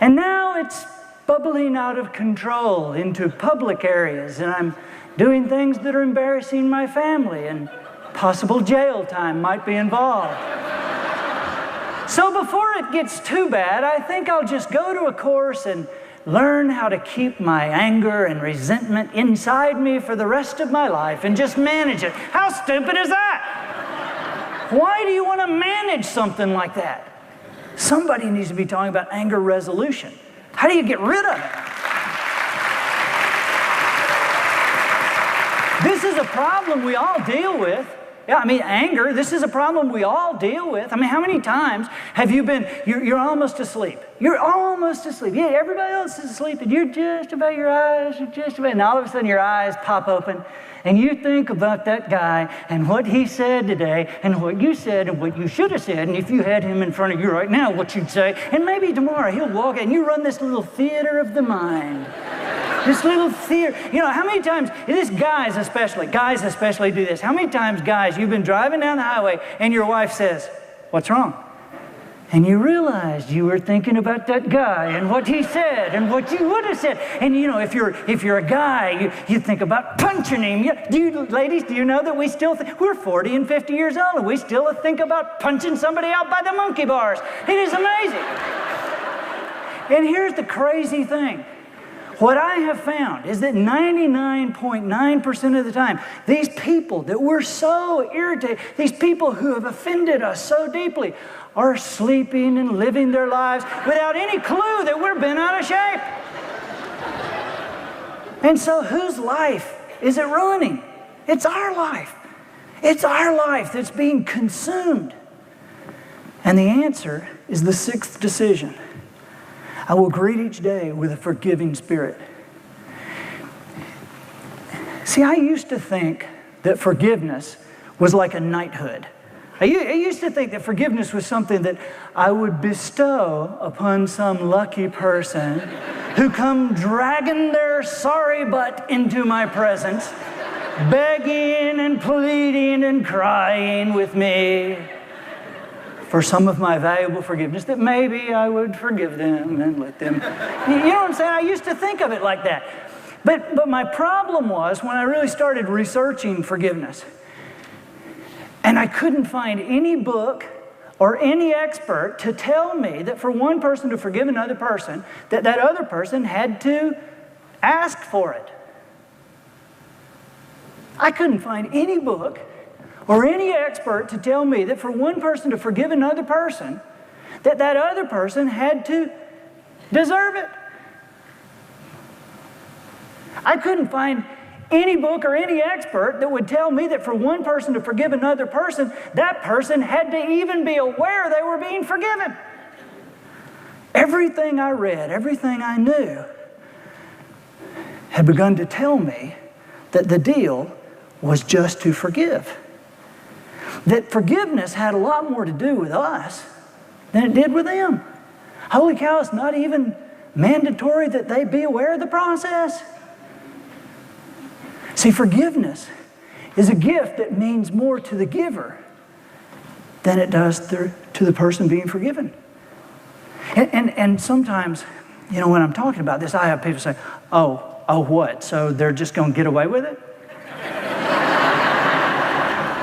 And now it's bubbling out of control into public areas, and I'm doing things that are embarrassing my family, and possible jail time might be involved. So before it gets too bad, I think I'll just go to a course and learn how to keep my anger and resentment inside me for the rest of my life and just manage it. How stupid is that? Why do you want to manage something like that? Somebody needs to be talking about anger resolution. How do you get rid of it? This is a problem we all deal with. Yeah, I mean, anger, this is a problem we all deal with. I mean, how many times have you been, you're almost asleep. You're almost asleep. Yeah, everybody else is asleep, and you're just about, and all of a sudden your eyes pop open, and you think about that guy and what he said today, and what you said, and what you should have said, and if you had him in front of you right now, what you'd say, and maybe tomorrow he'll walk in, and you run this little theater of the mind. This little theater. How many times, guys especially do this. How many times, guys, you've been driving down the highway and your wife says, "What's wrong?" And you realized you were thinking about that guy and what he said and what you would have said. And if you're a guy, you think about punching him. Ladies, do you know that we still we're 40 and 50 years old and we still think about punching somebody out by the monkey bars. It is amazing. And here's the crazy thing. What I have found is that 99.9% of the time, these people that we're so irritated, these people who have offended us so deeply, are sleeping and living their lives without any clue that we're bent out of shape. And so whose life is it ruining? It's our life. It's our life that's being consumed. And the answer is the 6th decision. I will greet each day with a forgiving spirit. See, I used to think that forgiveness was like a knighthood. I used to think that forgiveness was something that I would bestow upon some lucky person who come dragging their sorry butt into my presence, begging and pleading and crying with me for some of my valuable forgiveness, that maybe I would forgive them and let them. You know what I'm saying? I used to think of it like that. But my problem was when I really started researching forgiveness, and I couldn't find any book or any expert to tell me that for one person to forgive another person, that other person had to ask for it. I couldn't find any book or any expert to tell me that for one person to forgive another person, that other person had to deserve it. I couldn't find any book or any expert that would tell me that for one person to forgive another person, that person had to even be aware they were being forgiven. Everything I read, everything I knew, had begun to tell me that the deal was just to forgive. That forgiveness had a lot more to do with us than it did with them. Holy cow, it's not even mandatory that they be aware of the process. See, forgiveness is a gift that means more to the giver than it does to the person being forgiven. And sometimes, you know, when I'm talking about this, I have people say, oh, what? So they're just going to get away with it?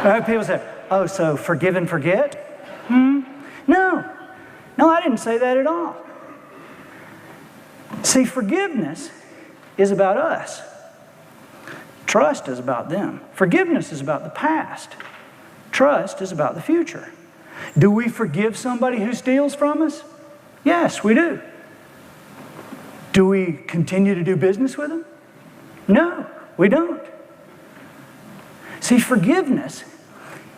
I have people say, oh, so forgive and forget? No, I didn't say that at all. See, forgiveness is about us. Trust is about them. Forgiveness is about the past. Trust is about the future. Do we forgive somebody who steals from us? Yes, we do. Do we continue to do business with them? No, we don't. See, forgiveness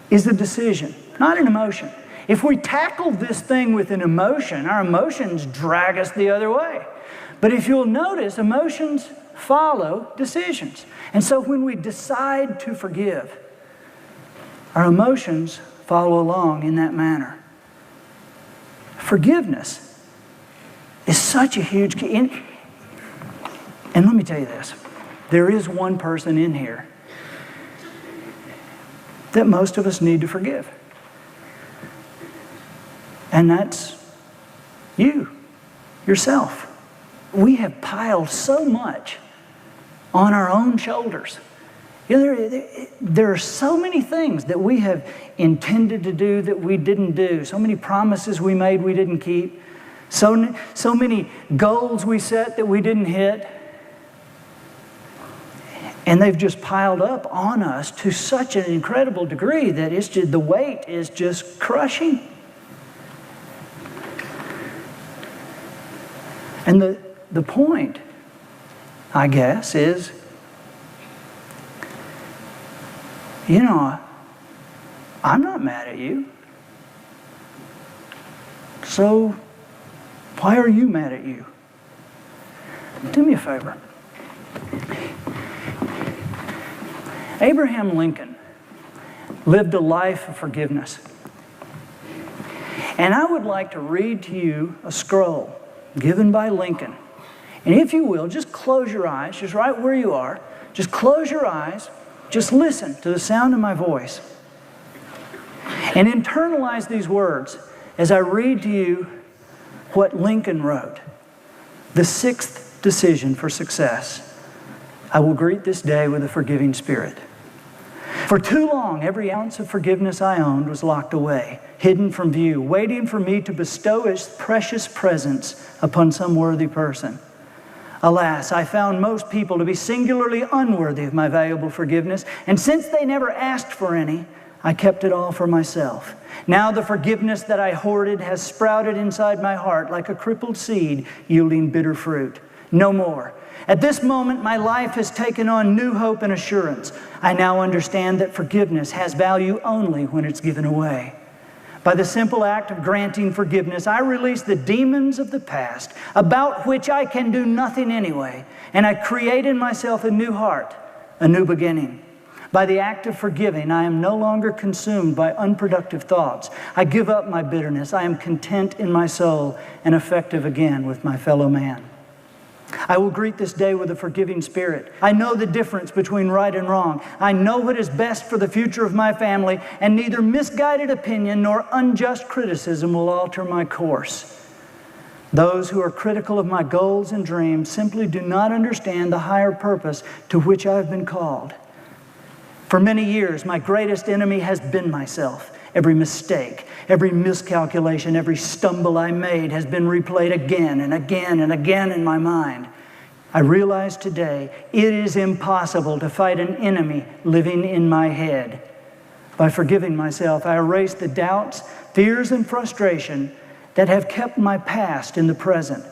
is a decision, not an emotion. If we tackle this thing with an emotion, our emotions drag us the other way. But if you'll notice, emotions follow decisions. And so when we decide to forgive, our emotions follow along in that manner. Forgiveness is such a huge key. And let me tell you this. There is one person in here that most of us need to forgive. And that's you, yourself. We have piled so much on our own shoulders. You know, there are so many things that we have intended to do that we didn't do. So many promises we made we didn't keep. So many goals we set that we didn't hit. And they've just piled up on us to such an incredible degree that it's just, the weight is just crushing. And the point, I guess, is, you know, I'm not mad at you. So why are you mad at you? Do me a favor. Abraham Lincoln lived a life of forgiveness. And I would like to read to you a scroll given by Lincoln. And if you will, just close your eyes, just right where you are. Just close your eyes. Just listen to the sound of my voice. And internalize these words as I read to you what Lincoln wrote. The sixth decision for success. I will greet this day with a forgiving spirit. For too long, every ounce of forgiveness I owned was locked away, hidden from view, waiting for me to bestow its precious presence upon some worthy person. Alas, I found most people to be singularly unworthy of my valuable forgiveness, and since they never asked for any, I kept it all for myself. Now the forgiveness that I hoarded has sprouted inside my heart like a crippled seed yielding bitter fruit. No more. At this moment, my life has taken on new hope and assurance. I now understand that forgiveness has value only when it's given away. By the simple act of granting forgiveness, I release the demons of the past, about which I can do nothing anyway, and I create in myself a new heart, a new beginning. By the act of forgiving, I am no longer consumed by unproductive thoughts. I give up my bitterness. I am content in my soul and effective again with my fellow man. I will greet this day with a forgiving spirit. I know the difference between right and wrong. I know what is best for the future of my family, and neither misguided opinion nor unjust criticism will alter my course. Those who are critical of my goals and dreams simply do not understand the higher purpose to which I have been called. For many years, my greatest enemy has been myself. Every mistake, every miscalculation, every stumble I made has been replayed again and again and again in my mind. I realize today it is impossible to fight an enemy living in my head. By forgiving myself, I erase the doubts, fears, and frustration that have kept my past in the present.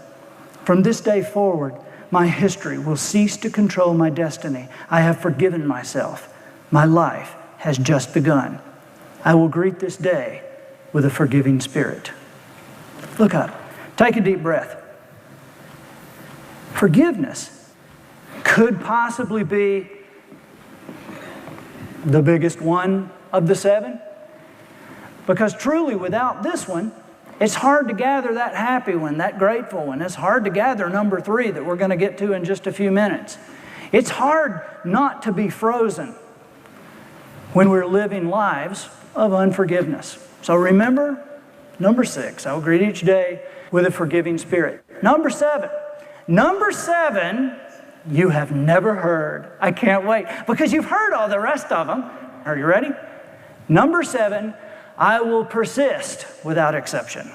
From this day forward, my history will cease to control my destiny. I have forgiven myself. My life has just begun. I will greet this day with a forgiving spirit. Look up. Take a deep breath. Forgiveness could possibly be the biggest one of the 7. Because truly, without this one, it's hard to gather that happy one, that grateful one. It's hard to gather number 3 that we're going to get to in just a few minutes. It's hard not to be frozen when we're living lives of unforgiveness. So remember, number 6, I will greet each day with a forgiving spirit. Number 7, you have never heard. I can't wait, because you've heard all the rest of them. Are you ready? Number 7, I will persist without exception.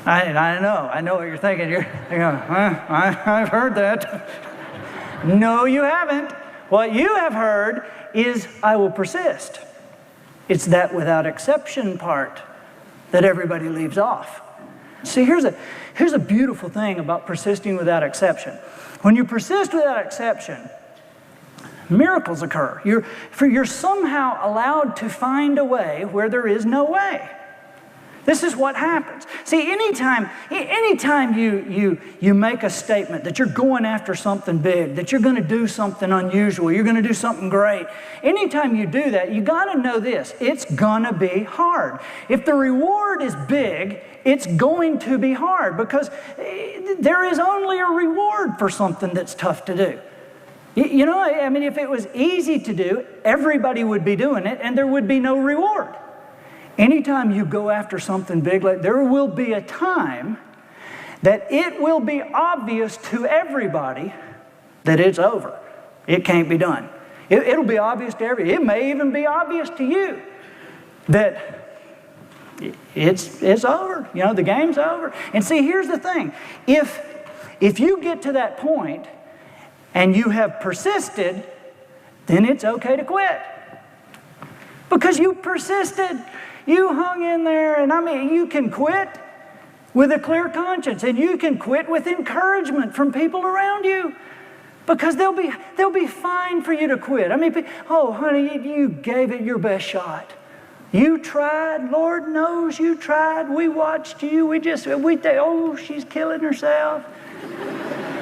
I know what you're thinking. You're going, I've heard that. No, you haven't. What you have heard is, I will persist. It's that without exception part that everybody leaves off. See, here's a beautiful thing about persisting without exception. When you persist without exception, miracles occur. You're somehow allowed to find a way where there is no way. This is what happens. See, anytime you make a statement that you're going after something big, that you're going to do something unusual, you're going to do something great, anytime you do that, you got to know this: it's going to be hard. If the reward is big, it's going to be hard, because there is only a reward for something that's tough to do. You know, I mean, if it was easy to do, everybody would be doing it and there would be no reward. Anytime you go after something big, there will be a time that it will be obvious to everybody that it's over. It can't be done. It'll be obvious to everybody. It may even be obvious to you that it's over. You know, the game's over. And see, here's the thing. If you get to that point and you have persisted, then it's okay to quit. Because you persisted. You hung in there, and I mean, you can quit with a clear conscience, and you can quit with encouragement from people around you, because they'll be fine for you to quit. I mean, oh, honey, you gave it your best shot. You tried. Lord knows you tried. We watched you. Oh, she's killing herself.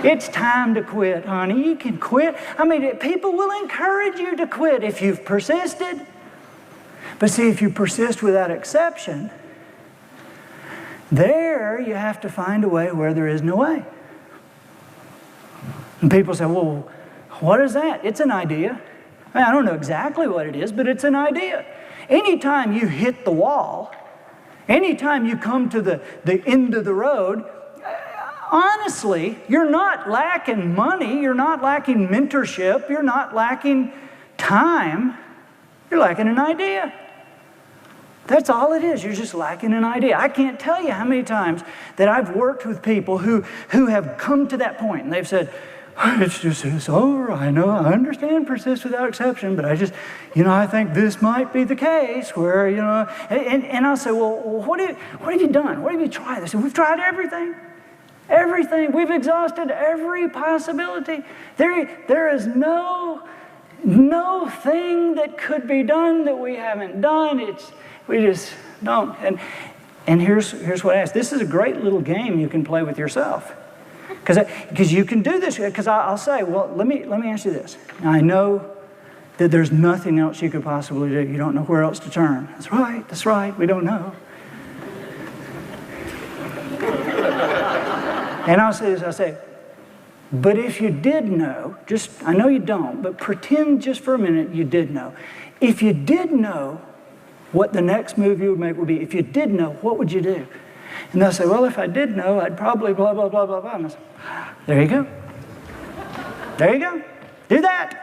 It's time to quit, honey. You can quit. I mean, people will encourage you to quit if you've persisted. But see, if you persist without exception, there you have to find a way where there is no way. And people say, well, what is that? It's an idea. I mean, I don't know exactly what it is, but it's an idea. Anytime you hit the wall, anytime you come to the end of the road, honestly, you're not lacking money, you're not lacking mentorship, you're not lacking time, you're lacking an idea. That's all it is. You're just lacking an idea. I can't tell you how many times that I've worked with people who have come to that point and they've said, it's over. I know, I understand persist without exception, but I think this might be the case where, and I'll say, well, what have you done? What have you tried? They say, we've tried everything. Everything. We've exhausted every possibility. There is no thing that could be done that we haven't done. We just don't. And here's what I ask. This is a great little game you can play with yourself. Because you can do this, because I'll say, well, let me ask you this. I know that there's nothing else you could possibly do. You don't know where else to turn. That's right, we don't know. And I'll say this, but if you did know, I know you don't, but pretend just for a minute you did know. If you did know what the next move you would make would be, if you did know, what would you do? And they'll say, well, if I did know, I'd probably blah, blah, blah, blah, blah. And I say, there you go. There you go. Do that.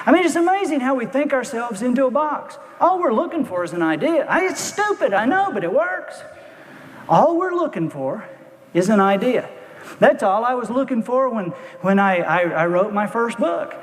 I mean, it's amazing how we think ourselves into a box. All we're looking for is an idea. It's stupid, I know, but it works. All we're looking for is an idea. That's all I was looking for when I wrote my first book.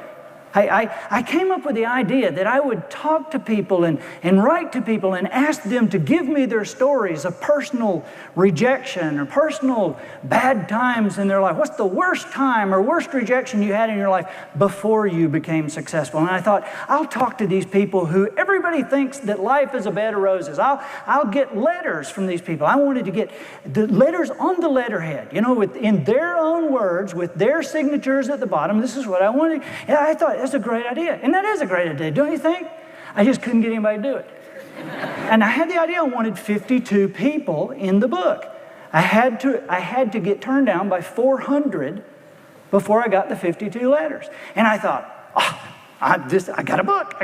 I came up with the idea that I would talk to people and write to people and ask them to give me their stories of personal rejection or personal bad times in their life. What's the worst time or worst rejection you had in your life before you became successful? And I thought, I'll talk to these people who everybody thinks that life is a bed of roses. I'll get letters from these people. I wanted to get the letters on the letterhead, in their own words, with their signatures at the bottom. This is what I wanted. And I thought, that's a great idea. And that is a great idea, don't you think? I just couldn't get anybody to do it. And I had the idea I wanted 52 people in the book. I had to get turned down by 400 before I got the 52 letters. And I thought, I got a book.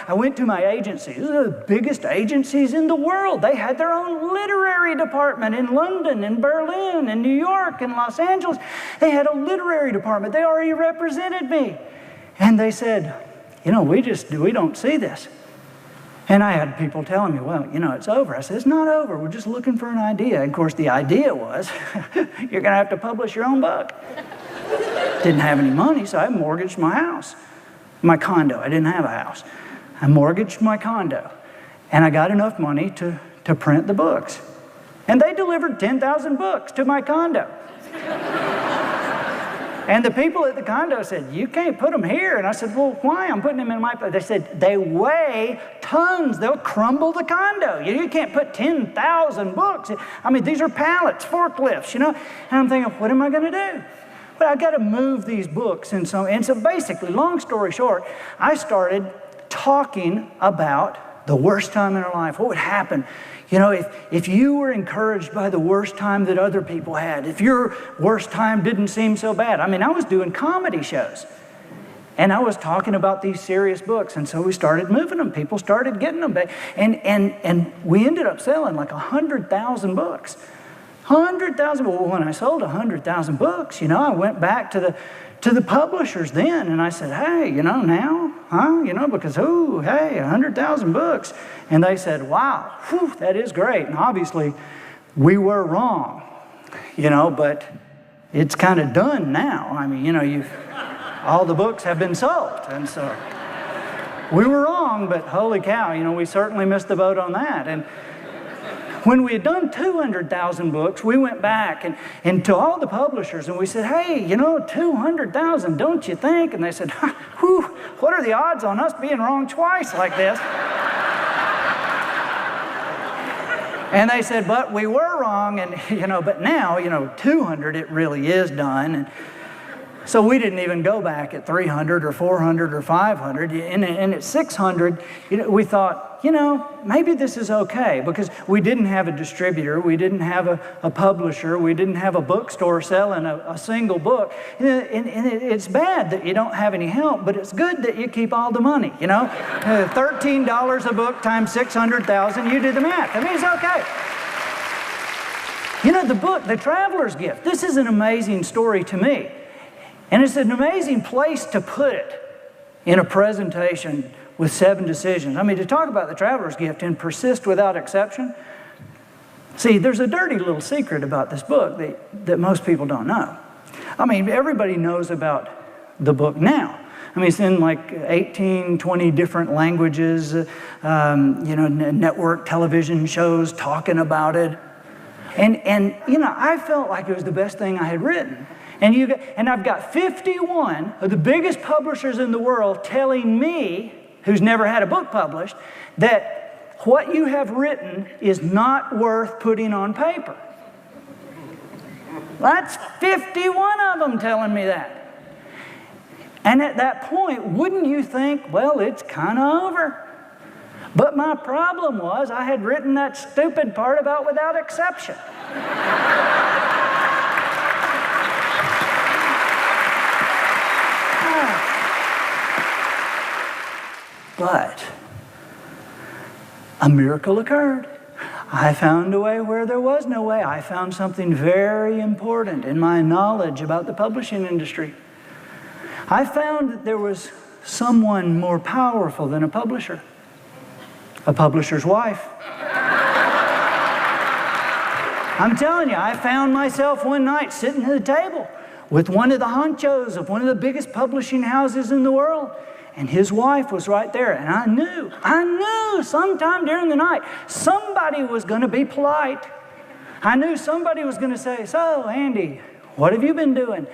I went to my agencies. These are the biggest agencies in the world. They had their own literary department in London, in Berlin, in New York, in Los Angeles. They had a literary department. They already represented me. And they said, we don't see this. And I had people telling me, well, it's over. I said, it's not over. We're just looking for an idea. And of course, the idea was, you're going to have to publish your own book. Didn't have any money, so I mortgaged my house, my condo. I didn't have a house. I mortgaged my condo. And I got enough money to print the books. And they delivered 10,000 books to my condo. And the people at the condo said, you can't put them here. And I said, well, why? I'm putting them in my place. They said, they weigh tons. They'll crumble the condo. You can't put 10,000 books. I mean, these are pallets, forklifts, And I'm thinking, what am I going to do? But I've got to move these books. And so basically, long story short, I talking about the worst time in our life. What would happen? If you were encouraged by the worst time that other people had, if your worst time didn't seem so bad. I mean, I was doing comedy shows, and I was talking about these serious books, and so we started moving them. People started getting them back, and we ended up selling like 100,000 books. 100,000. Well, when I sold 100,000 books, I went back to the publishers then, and I said, hey, now, because, hey, 100,000 books. And they said, wow, whew, that is great. And obviously, we were wrong, but it's kind of done now. I mean, all the books have been sold. And so we were wrong, but holy cow, we certainly missed the boat on that. And when we had done 200,000 books, we went back and to all the publishers and we said, hey, 200,000, don't you think? And they said, whew, what are the odds on us being wrong twice like this? And they said, but we were wrong, and but now, 200, it really is done. And so we didn't even go back at 300 or 400 or 500. And at 600, we thought, maybe this is okay, because we didn't have a distributor, we didn't have a publisher, we didn't have a bookstore selling a single book. And it's bad that you don't have any help, but it's good that you keep all the money, $13 a book times 600,000, you do the math. I mean, it's okay. The book, The Traveler's Gift, this is an amazing story to me. And it's an amazing place to put it in a presentation with 7 decisions. I mean, to talk about The Traveler's Gift and persist without exception. See, there's a dirty little secret about this book that most people don't know. I mean, everybody knows about the book now. I mean, it's in like 18, 20 different languages, network television shows talking about it. And I felt like it was the best thing I had written. And I've got 51 of the biggest publishers in the world telling me, who's never had a book published, that what you have written is not worth putting on paper. That's 51 of them telling me that. And at that point, wouldn't you think, well, it's kind of over? But my problem was I had written that stupid part about without exception. But a miracle occurred. I found a way where there was no way. I found something very important in my knowledge about the publishing industry. I found that there was someone more powerful than a publisher's wife. I'm telling you, I found myself one night sitting at the table with one of the honchos of one of the biggest publishing houses in the world. And his wife was right there. And I knew sometime during the night, somebody was going to be polite. I knew somebody was going to say, so, Andy, what have you been doing?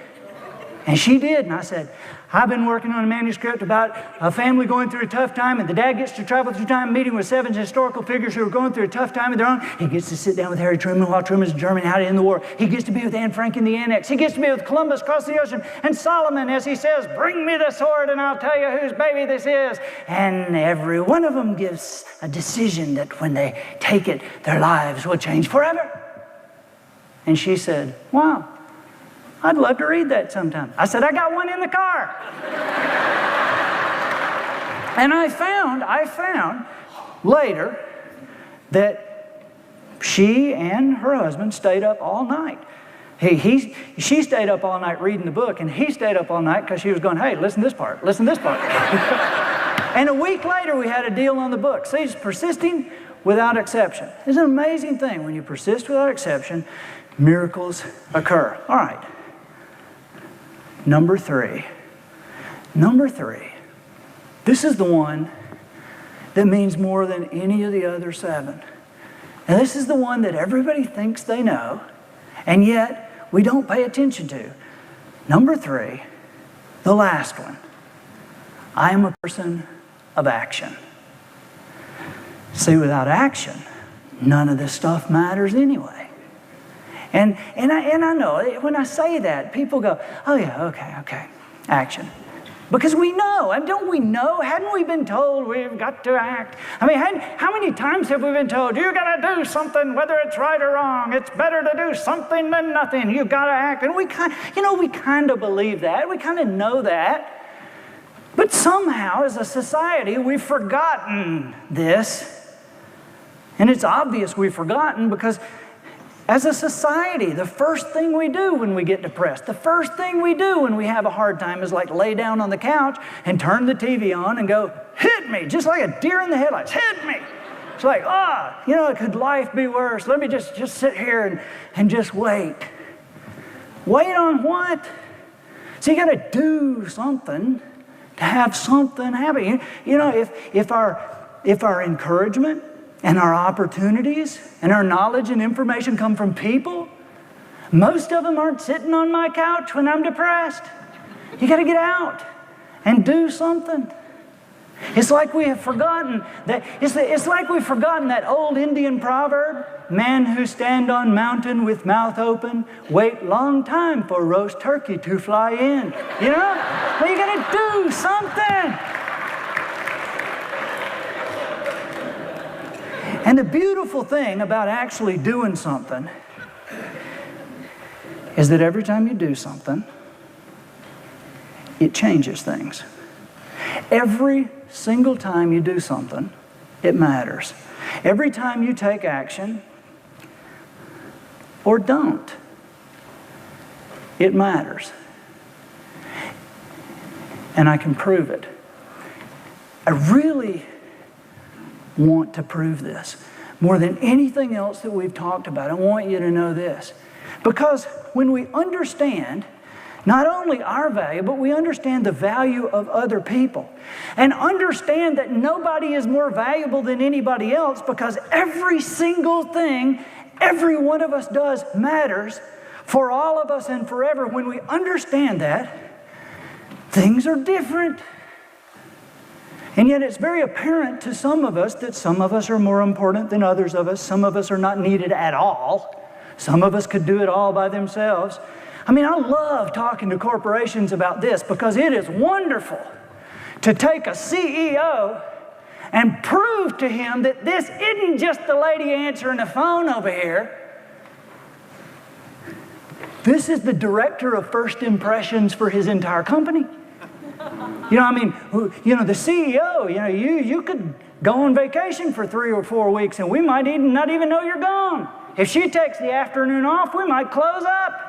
And she did. And I said, I've been working on a manuscript about a family going through a tough time, and the dad gets to travel through time, meeting with 7 historical figures who are going through a tough time of their own. He gets to sit down with Harry Truman while Truman's determining how to end the war. He gets to be with Anne Frank in the Annex. He gets to be with Columbus across the ocean, and Solomon as he says, bring me the sword and I'll tell you whose baby this is. And every one of them gives a decision that when they take it, their lives will change forever. And she said, wow, I'd love to read that sometime. I said, I got one in the car. And I found later that she and her husband stayed up all night. She stayed up all night reading the book, and he stayed up all night because she was going, hey, listen to this part, listen to this part. And a week later, we had a deal on the book. See, it's persisting without exception. It's an amazing thing. When you persist without exception, miracles occur. All right. Number three. This is the one that means more than any of the other 7. And this is the one that everybody thinks they know, and yet we don't pay attention to. Number 3, the last one. I am a person of action. See, without action, none of this stuff matters anyway. And I know, when I say that, people go, oh yeah, okay, action. Because we know, and don't we know? Hadn't we been told we've got to act? I mean, how many times have we been told, you got to do something, whether it's right or wrong. It's better to do something than nothing. You've got to act. And we kind of believe that. We kind of know that. But somehow, as a society, we've forgotten this. And it's obvious we've forgotten because as a society, the first thing we do when we get depressed, the first thing we do when we have a hard time is like lay down on the couch and turn the TV on and go, hit me, just like a deer in the headlights, hit me. It's like, could life be worse? Let me just sit here and just wait. Wait on what? So you got to do something to have something happen. If our encouragement and our opportunities and our knowledge and information come from people, most of them aren't sitting on my couch when I'm depressed. You got to get out and do something. It's like we have forgotten that. It's like we've forgotten that old Indian proverb: "Man who stand on mountain with mouth open, wait long time for roast turkey to fly in." You know, well, you got to do something. And the beautiful thing about actually doing something is that every time you do something, it changes things. Every single time you do something, it matters. Every time you take action or don't, it matters. And I can prove it. I really want to prove this. More than anything else that we've talked about, I want you to know this. Because when we understand not only our value, but we understand the value of other people, and understand that nobody is more valuable than anybody else, because every single thing every one of us does matters for all of us and forever. When we understand that, things are different. And yet it's very apparent to some of us that some of us are more important than others of us. Some of us are not needed at all. Some of us could do it all by themselves. I mean, I love talking to corporations about this because it is wonderful to take a CEO and prove to him that this isn't just the lady answering the phone over here. This is the director of first impressions for his entire company. You know, I mean, the CEO, you could go on vacation for 3 or 4 weeks and we might not even know you're gone. If she takes the afternoon off, we might close up.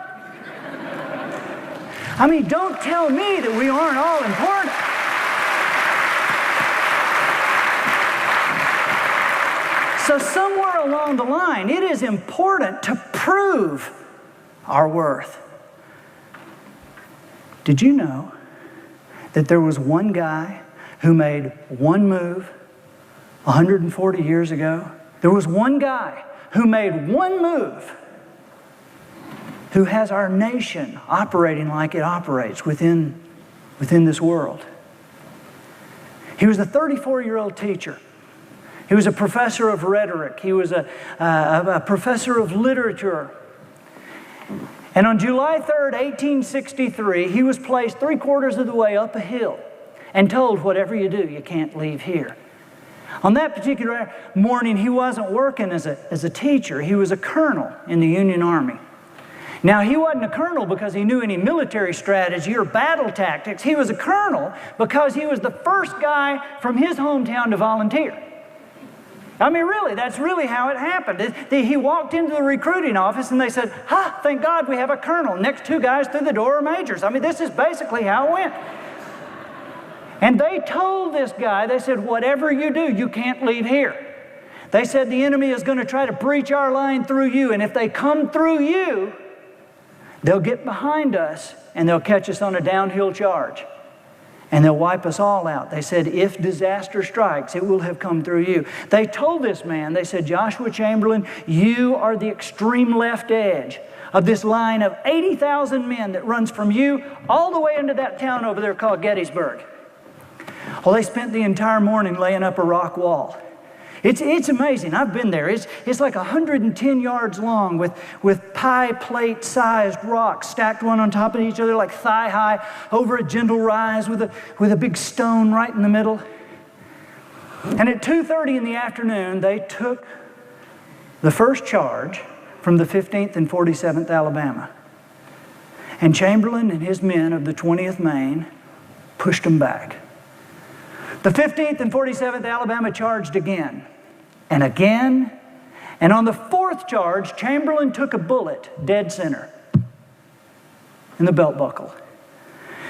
I mean, don't tell me that we aren't all important. So somewhere along the line, it is important to prove our worth. Did you know that there was one guy who made one move 140 years ago? There was one guy who made one move who has our nation operating like it operates within this world. He was a 34-year-old teacher. He was a professor of rhetoric. He was a professor of literature. And on July 3rd, 1863, he was placed 3/4 of the way up a hill and told, whatever you do, you can't leave here. On that particular morning, he wasn't working as a teacher. He was a colonel in the Union Army. Now, he wasn't a colonel because he knew any military strategy or battle tactics. He was a colonel because he was the first guy from his hometown to volunteer. I mean, really, that's really how it happened. He walked into the recruiting office and they said, thank God we have a colonel. Next 2 guys through the door are majors. I mean, this is basically how it went. And they told this guy, they said, whatever you do, you can't leave here. They said the enemy is going to try to breach our line through you, and if they come through you, they'll get behind us and they'll catch us on a downhill charge. And they'll wipe us all out. They said, if disaster strikes, it will have come through you. They told this man, they said, Joshua Chamberlain, you are the extreme left edge of this line of 80,000 men that runs from you all the way into that town over there called Gettysburg. Well, they spent the entire morning laying up a rock wall. It's amazing. I've been there. It's like 110 yards long with pie plate sized rocks stacked one on top of each other like thigh high over a gentle rise with a big stone right in the middle. And at 2:30 in the afternoon, they took the first charge from the 15th and 47th Alabama. And Chamberlain and his men of the 20th Maine pushed them back. The 15th and 47th Alabama charged again and again. And on the 4th charge, Chamberlain took a bullet dead center in the belt buckle.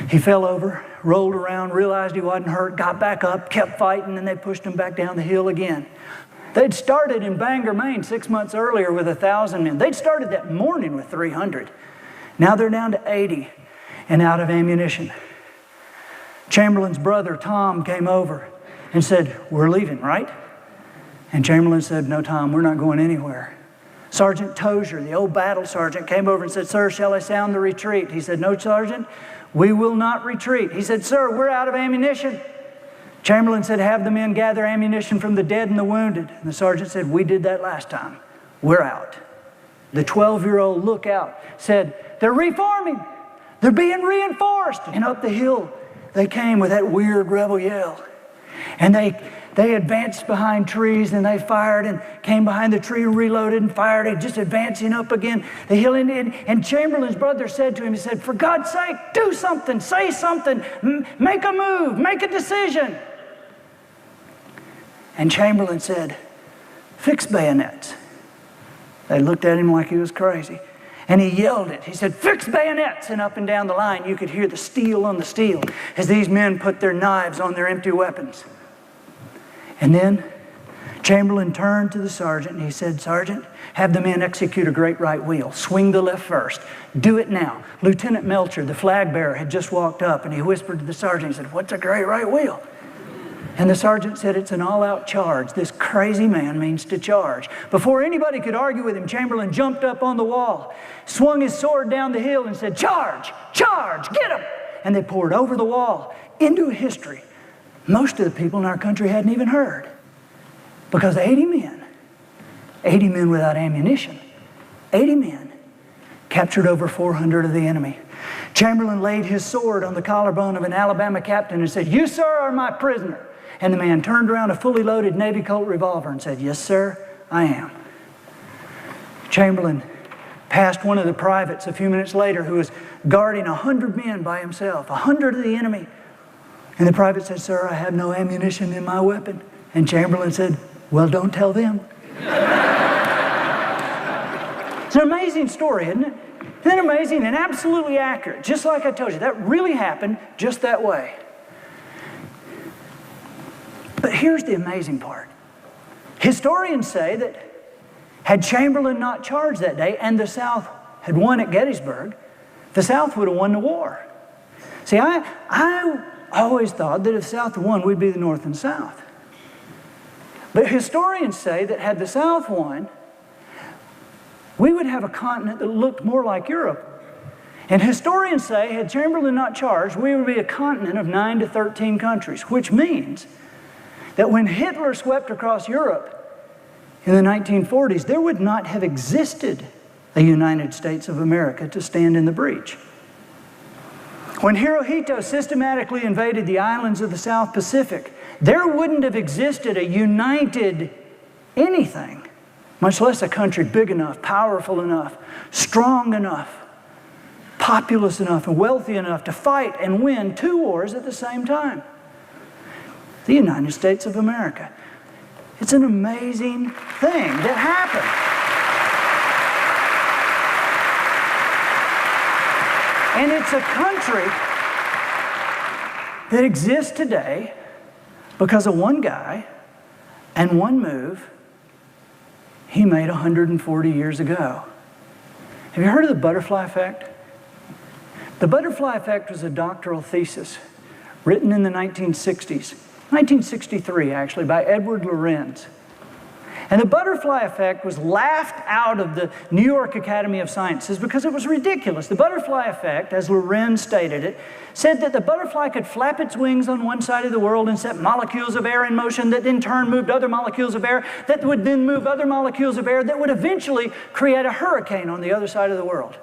He fell over, rolled around, realized he wasn't hurt, got back up, kept fighting, and they pushed him back down the hill again. They'd started in Bangor, Maine 6 months earlier with 1,000 men. They'd started that morning with 300. Now they're down to 80 and out of ammunition. Chamberlain's brother, Tom, came over and said, we're leaving, right? And Chamberlain said, no, Tom, we're not going anywhere. Sergeant Tozier, the old battle sergeant, came over and said, sir, shall I sound the retreat? He said, no, Sergeant, we will not retreat. He said, sir, we're out of ammunition. Chamberlain said, have the men gather ammunition from the dead and the wounded. And the sergeant said, we did that last time. We're out. The 12-year-old lookout said, they're reforming. They're being reinforced. And up the hill, they came with that weird rebel yell. And they advanced behind trees and they fired and came behind the tree and reloaded and fired and just advancing up again the hill. And Chamberlain's brother said to him, he said, for God's sake, do something, say something, make a move, make a decision. And Chamberlain said, fix bayonets. They looked at him like he was crazy. And he yelled it. He said, fix bayonets. And up and down the line, you could hear the steel on the steel as these men put their knives on their empty weapons. And then Chamberlain turned to the sergeant and he said, Sergeant, have the men execute a great right wheel. Swing the left first. Do it now. Lieutenant Melcher, the flag bearer, had just walked up and he whispered to the sergeant, he said, what's a great right wheel? And the sergeant said, it's an all-out charge. This crazy man means to charge. Before anybody could argue with him, Chamberlain jumped up on the wall, swung his sword down the hill and said, charge, charge, get him. And they poured over the wall into a history most of the people in our country hadn't even heard. Because 80 men without ammunition 80 men captured over 400 of the enemy. Chamberlain laid his sword on the collarbone of an Alabama captain and said, "You, sir, are my prisoner." And the man turned around a fully loaded Navy Colt revolver and said, "Yes, sir, I am." Chamberlain passed one of the privates a few minutes later who was guarding 100 men by himself, 100 of the enemy. And the private said, "Sir, I have no ammunition in my weapon." And Chamberlain said, "Well, don't tell them." It's an amazing story, isn't it? Isn't it amazing and absolutely accurate? Just like I told you, that really happened just that way. But here's the amazing part. Historians say that had Chamberlain not charged that day and the South had won at Gettysburg, the South would have won the war. See, I always thought that if the South had won, we'd be the North and South. But historians say that had the South won, we would have a continent that looked more like Europe. And historians say, had Chamberlain not charged, we would be a continent of 9 to 13 countries, which means that when Hitler swept across Europe in the 1940s, there would not have existed a United States of America to stand in the breach. When Hirohito systematically invaded the islands of the South Pacific, there wouldn't have existed a united anything, much less a country big enough, powerful enough, strong enough, populous enough, and wealthy enough to fight and win 2 wars at the same time. The United States of America. It's an amazing thing that happened. And it's a country that exists today because of one guy and one move he made 140 years ago. Have you heard of the butterfly effect? The butterfly effect was a doctoral thesis written in the 1960s. 1963, actually, by Edward Lorenz. And the butterfly effect was laughed out of the New York Academy of Sciences because it was ridiculous. The butterfly effect, as Lorenz stated it, said that the butterfly could flap its wings on one side of the world and set molecules of air in motion that in turn moved other molecules of air that would then move other molecules of air that would eventually create a hurricane on the other side of the world.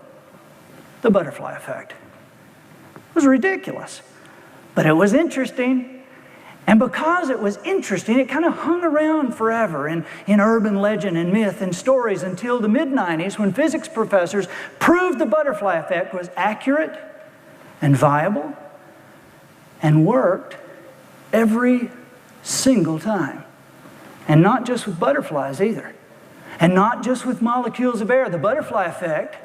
The butterfly effect. It was ridiculous, but it was interesting. And because it was interesting, it kind of hung around forever in urban legend and myth and stories until the mid-90s when physics professors proved the butterfly effect was accurate and viable and worked every single time. And not just with butterflies either. And not just with molecules of air. The butterfly effect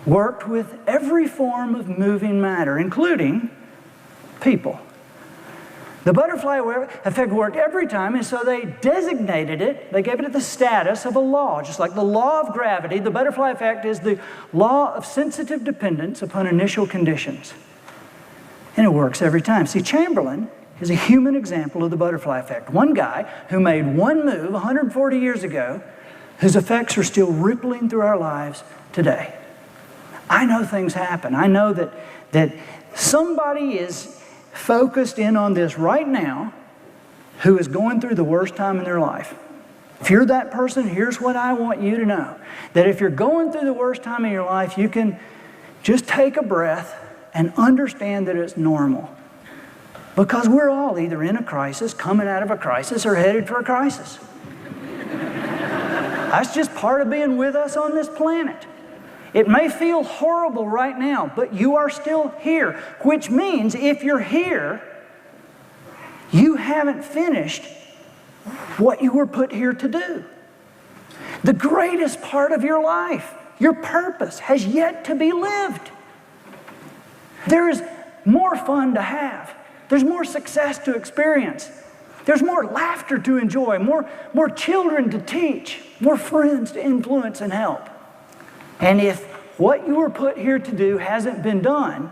worked with every form of moving matter, including people. The butterfly effect worked every time, and so they designated it, they gave it the status of a law. Just like the law of gravity, the butterfly effect is the law of sensitive dependence upon initial conditions. And it works every time. See, Chamberlain is a human example of the butterfly effect. One guy who made one move 140 years ago, whose effects are still rippling through our lives today. I know things happen. I know that somebody is focused in on this right now who is going through the worst time in their life. If you're that person, here's what I want you to know. That if you're going through the worst time in your life, you can just take a breath and understand that it's normal. Because we're all either in a crisis, coming out of a crisis, or headed for a crisis. That's just part of being with us on this planet. It may feel horrible right now, but you are still here, which means if you're here, you haven't finished what you were put here to do. The greatest part of your life, your purpose, has yet to be lived. There is more fun to have. There's more success to experience. There's more laughter to enjoy, more children to teach, more friends to influence and help. And if what you were put here to do hasn't been done,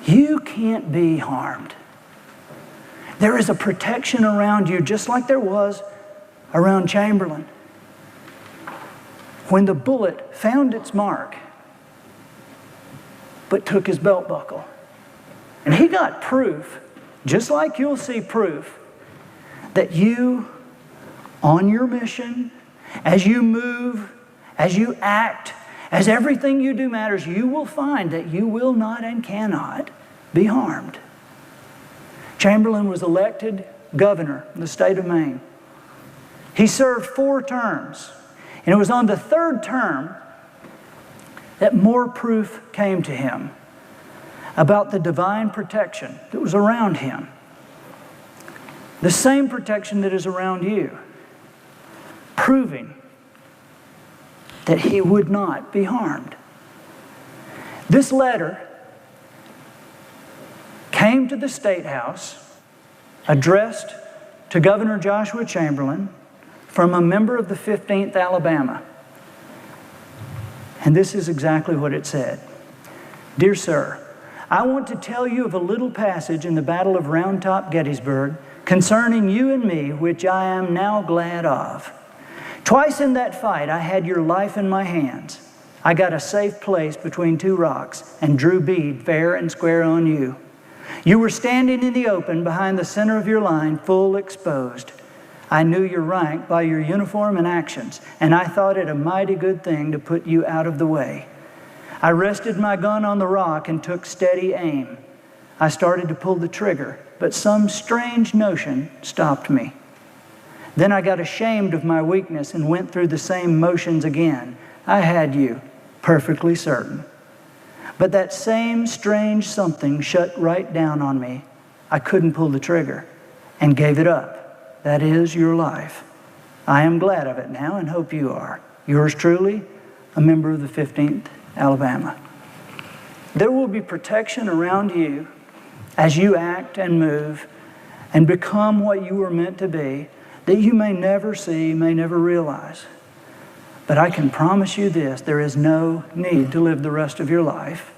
you can't be harmed. There is a protection around you, just like there was around Chamberlain. When the bullet found its mark, but took his belt buckle. And he got proof, just like you'll see proof, that you, on your mission, as you move as you act, as everything you do matters, you will find that you will not and cannot be harmed. Chamberlain was elected governor in the state of Maine. He served 4 terms, and it was on the 3rd term that more proof came to him about the divine protection that was around him. The same protection that is around you, proving that he would not be harmed. This letter came to the State House, addressed to Governor Joshua Chamberlain from a member of the 15th Alabama. And this is exactly what it said. Dear sir, I want to tell you of a little passage in the Battle of Round Top Gettysburg concerning you and me, which I am now glad of. Twice in that fight, I had your life in my hands. I got a safe place between 2 rocks and drew bead fair and square on you. You were standing in the open behind the center of your line, full exposed. I knew your rank by your uniform and actions, and I thought it a mighty good thing to put you out of the way. I rested my gun on the rock and took steady aim. I started to pull the trigger, but some strange notion stopped me. Then I got ashamed of my weakness and went through the same motions again. I had you, perfectly certain. But that same strange something shut right down on me. I couldn't pull the trigger and gave it up. That is your life. I am glad of it now and hope you are. Yours truly, a member of the 15th Alabama. There will be protection around you as you act and move and become what you were meant to be, that you may never see, may never realize. But I can promise you this, there is no need to live the rest of your life,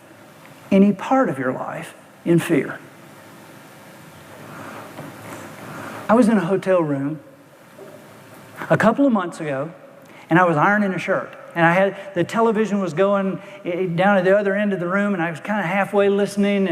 any part of your life, in fear. I was in a hotel room a couple of months ago, and I was ironing a shirt. And the television was going down at the other end of the room, and I was kind of halfway listening,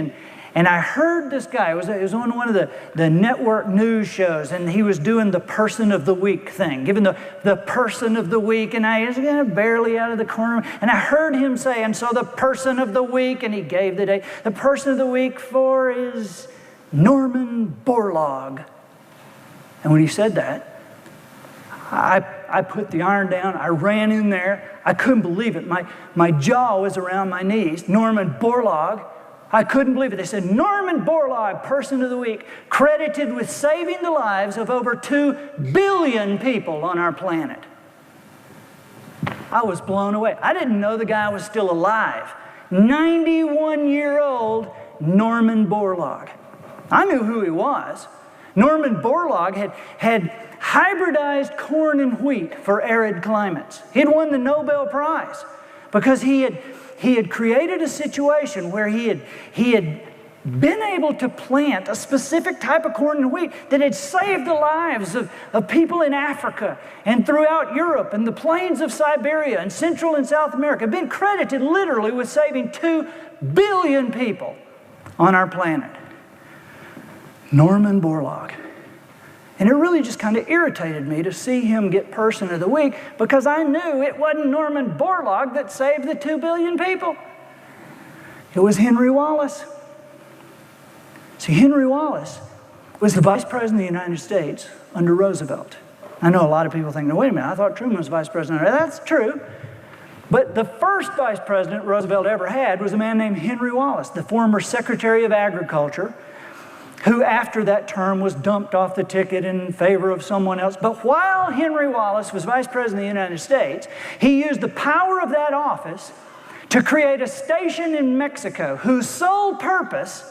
and I heard this guy. It was on one of the network news shows, and he was doing the person of the week thing, giving the person of the week, and I was kind of barely out of the corner, and I heard him say, and so the person of the week, and he gave the date, the person of the week for is Norman Borlaug. And when he said that, I put the iron down, I ran in there, I couldn't believe it. My jaw was around my knees. Norman Borlaug, I couldn't believe it. They said, Norman Borlaug, person of the week, credited with saving the lives of over 2 billion people on our planet. I was blown away. I didn't know the guy was still alive. 91-year-old Norman Borlaug. I knew who he was. Norman Borlaug had hybridized corn and wheat for arid climates. He had won the Nobel Prize because he had created a situation where he had been able to plant a specific type of corn and wheat that had saved the lives of people in Africa and throughout Europe and the plains of Siberia and Central and South America. Been credited literally with saving 2 billion people on our planet. Norman Borlaug. And it really just kind of irritated me to see him get person of the week because I knew it wasn't Norman Borlaug that saved the 2 billion people. It was Henry Wallace. See, Henry Wallace was the Vice President of the United States under Roosevelt. I know a lot of people think, no, wait a minute, I thought Truman was Vice President. That's true. But the first Vice President Roosevelt ever had was a man named Henry Wallace, the former Secretary of Agriculture, who after that term was dumped off the ticket in favor of someone else. But while Henry Wallace was Vice President of the United States, he used the power of that office to create a station in Mexico whose sole purpose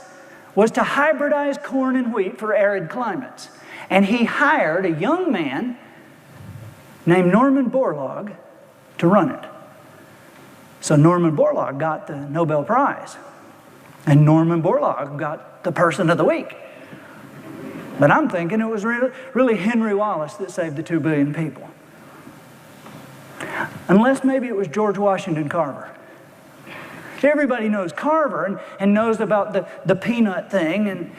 was to hybridize corn and wheat for arid climates. And he hired a young man named Norman Borlaug to run it. So Norman Borlaug got the Nobel Prize. And Norman Borlaug got the person of the week. But I'm thinking it was really Henry Wallace that saved the 2 billion people. Unless maybe it was George Washington Carver. Everybody knows Carver and knows about the peanut thing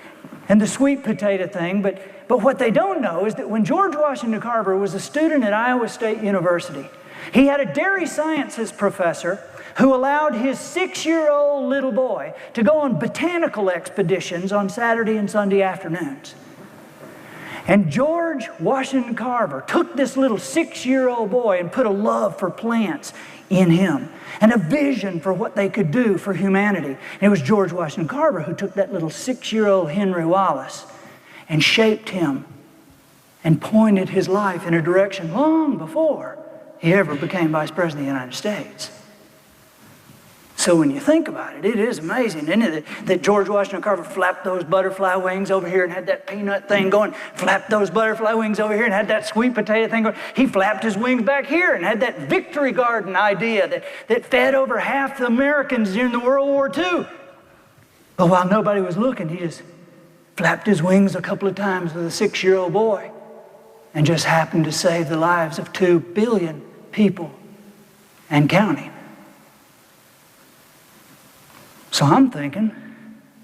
and the sweet potato thing, but But what they don't know is that when George Washington Carver was a student at Iowa State University, he had a dairy sciences professor who allowed his 6-year-old little boy to go on botanical expeditions on Saturday and Sunday afternoons. And George Washington Carver took this little 6-year-old boy and put a love for plants in him and a vision for what they could do for humanity. And it was George Washington Carver who took that little 6-year-old Henry Wallace and shaped him and pointed his life in a direction long before he ever became Vice President of the United States. So when you think about it, it is amazing, isn't it, that George Washington Carver flapped those butterfly wings over here and had that peanut thing going, flapped those butterfly wings over here and had that sweet potato thing going. He flapped his wings back here and had that victory garden idea that fed over half the Americans during the World War II. But while nobody was looking, he just flapped his wings a couple of times with a 6-year-old boy and just happened to save the lives of 2 billion people and counting. So I'm thinking,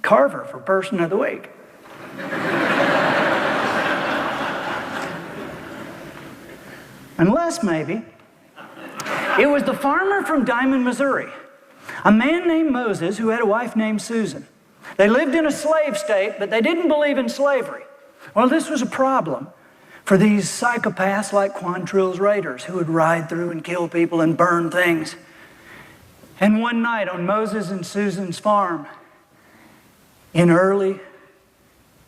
Carver for Person of the Week. Unless maybe it was the farmer from Diamond, Missouri, a man named Moses who had a wife named Susan. They lived in a slave state, but they didn't believe in slavery. Well, this was a problem for these psychopaths like Quantrill's raiders who would ride through and kill people and burn things. And one night on Moses and Susan's farm, in early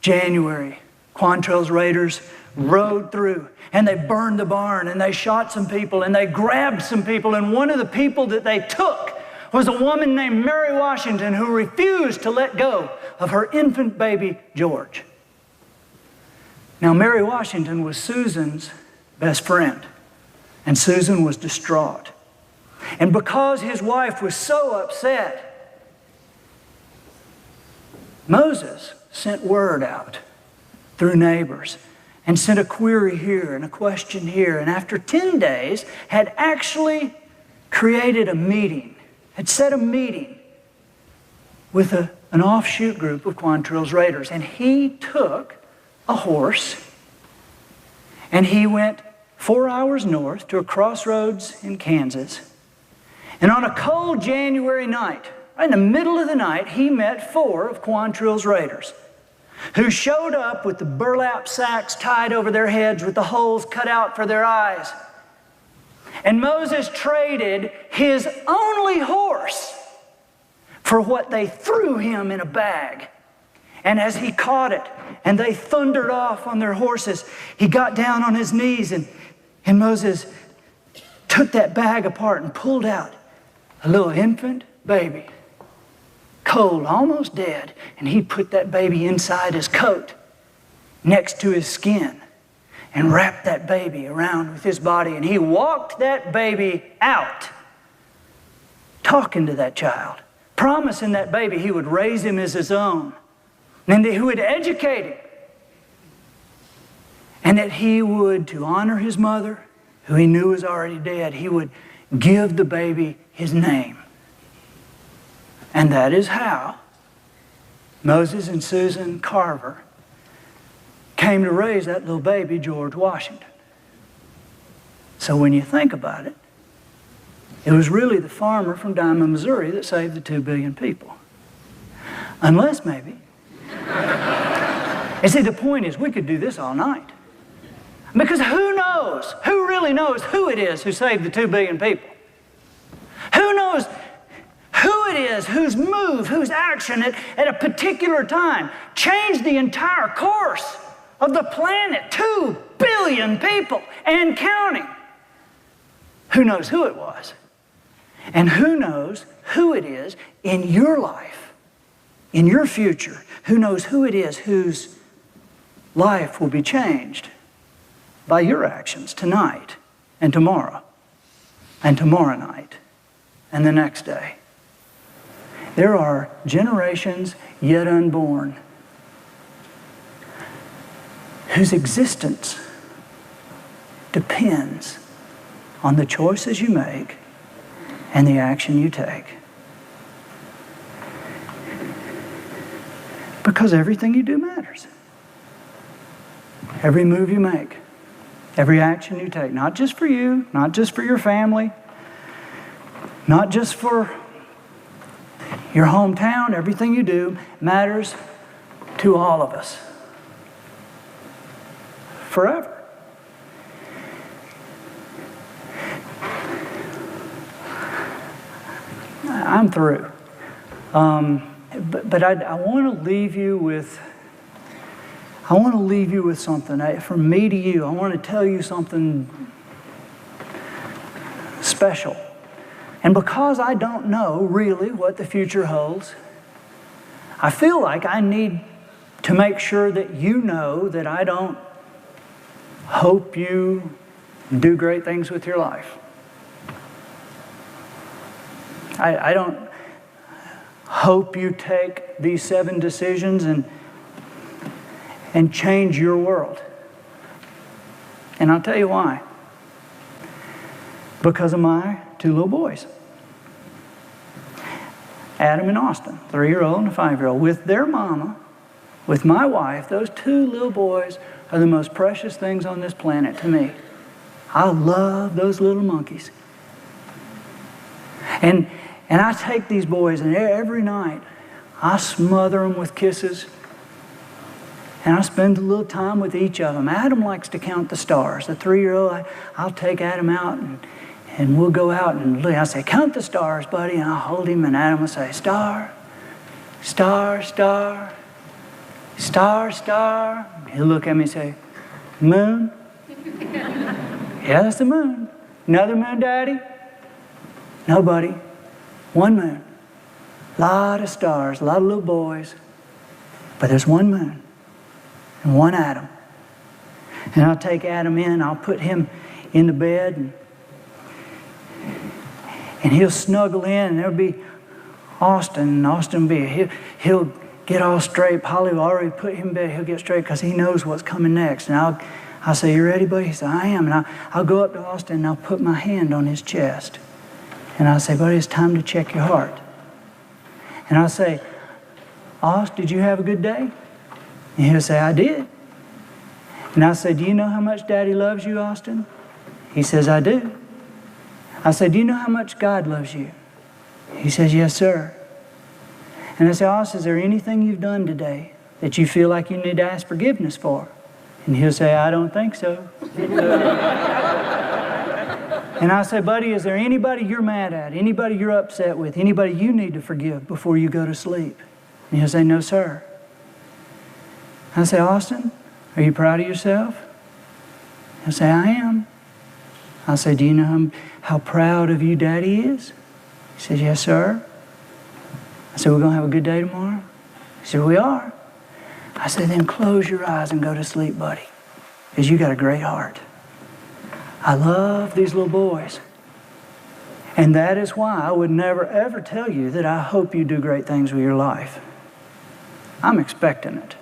January, Quantrill's raiders rode through and they burned the barn and they shot some people and they grabbed some people, and one of the people that they took was a woman named Mary Washington who refused to let go of her infant baby George. Now Mary Washington was Susan's best friend, and Susan was distraught. And because his wife was so upset, Moses sent word out through neighbors and sent a query here and a question here. And after 10 days, had actually created a meeting, had set a meeting with an offshoot group of Quantrill's raiders. And he took a horse and he went 4 hours north to a crossroads in Kansas. And on a cold January night, right in the middle of the night, he met 4 of Quantrill's raiders who showed up with the burlap sacks tied over their heads with the holes cut out for their eyes. And Moses traded his only horse for what they threw him in a bag. And as he caught it and they thundered off on their horses, he got down on his knees and Moses took that bag apart and pulled out a little infant baby, cold, almost dead, and he put that baby inside his coat next to his skin and wrapped that baby around with his body, and he walked that baby out, talking to that child, promising that baby he would raise him as his own, and that he would educate him, and that he would, to honor his mother, who he knew was already dead, he would give the baby his name. And that is how Moses and Susan Carver came to raise that little baby, George Washington. So when you think about it, it was really the farmer from Diamond, Missouri that saved the 2 billion people. Unless maybe. And see, the point is we could do this all night. Because who knows, who really knows who it is who saved the 2 billion people? Who knows who it is whose move, whose action at a particular time changed the entire course of the planet? 2 billion people and counting. Who knows who it was? And who knows who it is in your life, in your future? Who knows who it is whose life will be changed by your actions tonight and tomorrow night and the next day? There are generations yet unborn whose existence depends on the choices you make and the action you take. Because everything you do matters. every move you make, every action you take, not just for you, not just for your family, not just for your hometown, everything you do matters to all of us. Forever. I'm through. But I want to leave you with something. From me to you, I want to tell you something special. And because I don't know really what the future holds, I feel like I need to make sure that you know that I don't hope you do great things with your life. I don't hope you take these 7 decisions and change your world. And I'll tell you why. Because of my 2 little boys. Adam and Austin, 3-year-old and a 5-year-old, with their mama, with my wife. Those 2 little boys are the most precious things on this planet to me. I love those little monkeys. And I take these boys, and every night I smother them with kisses, and I spend a little time with each of them. Adam likes to count the stars. The 3-year-old, I'll take Adam out, and we'll go out and look. I say, count the stars, buddy, and I'll hold him, and Adam will say, star, star, star, star, star. He'll look at me and say, moon? Yeah, that's the moon. Another moon, Daddy? No, buddy. 1 moon. A lot of stars, a lot of little boys. But there's 1 moon and 1 Adam. And I'll take Adam in, I'll put him in the bed, and he'll snuggle in, and there'll be Austin, and Austin will be, he'll get all straight. Polly will already put him in bed, he'll get straight because he knows what's coming next. And I'll say, you ready, buddy? He said, I am. And I'll go up to Austin, and I'll put my hand on his chest. And I'll say, buddy, it's time to check your heart. And I'll say, Austin, did you have a good day? And he'll say, I did. And I'll say, do you know how much Daddy loves you, Austin? He says, I do. I say, do you know how much God loves you? He says, yes, sir. And I say, Austin, is there anything you've done today that you feel like you need to ask forgiveness for? And he'll say, I don't think so. And I say, buddy, is there anybody you're mad at, anybody you're upset with, anybody you need to forgive before you go to sleep? And he'll say, no, sir. I say, Austin, are you proud of yourself? He'll say, I am. I say, do you know how proud of you Daddy is? He says, yes, sir. I said, we're going to have a good day tomorrow? He said, we are. I said, then close your eyes and go to sleep, buddy, because you got a great heart. I love these little boys. And that is why I would never, ever tell you that I hope you do great things with your life. I'm expecting it.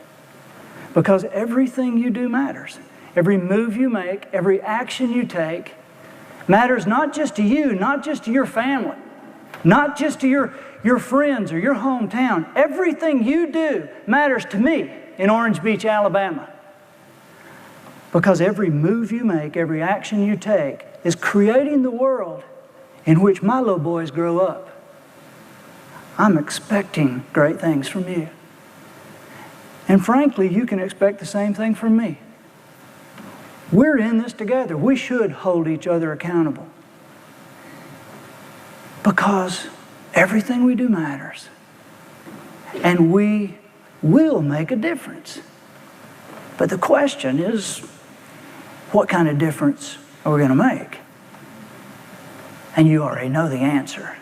Because everything you do matters. Every move you make, every action you take matters not just to you, not just to your family, not just to your friends or your hometown. Everything you do matters to me in Orange Beach, Alabama. Because every move you make, every action you take is creating the world in which my little boys grow up. I'm expecting great things from you. And frankly, you can expect the same thing from me. We're in this together. We should hold each other accountable. Because everything we do matters. And we will make a difference. But the question is, what kind of difference are we going to make? And you already know the answer.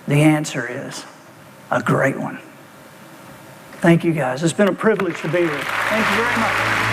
The answer is a great one. Thank you guys. It's been a privilege to be here. Thank you very much.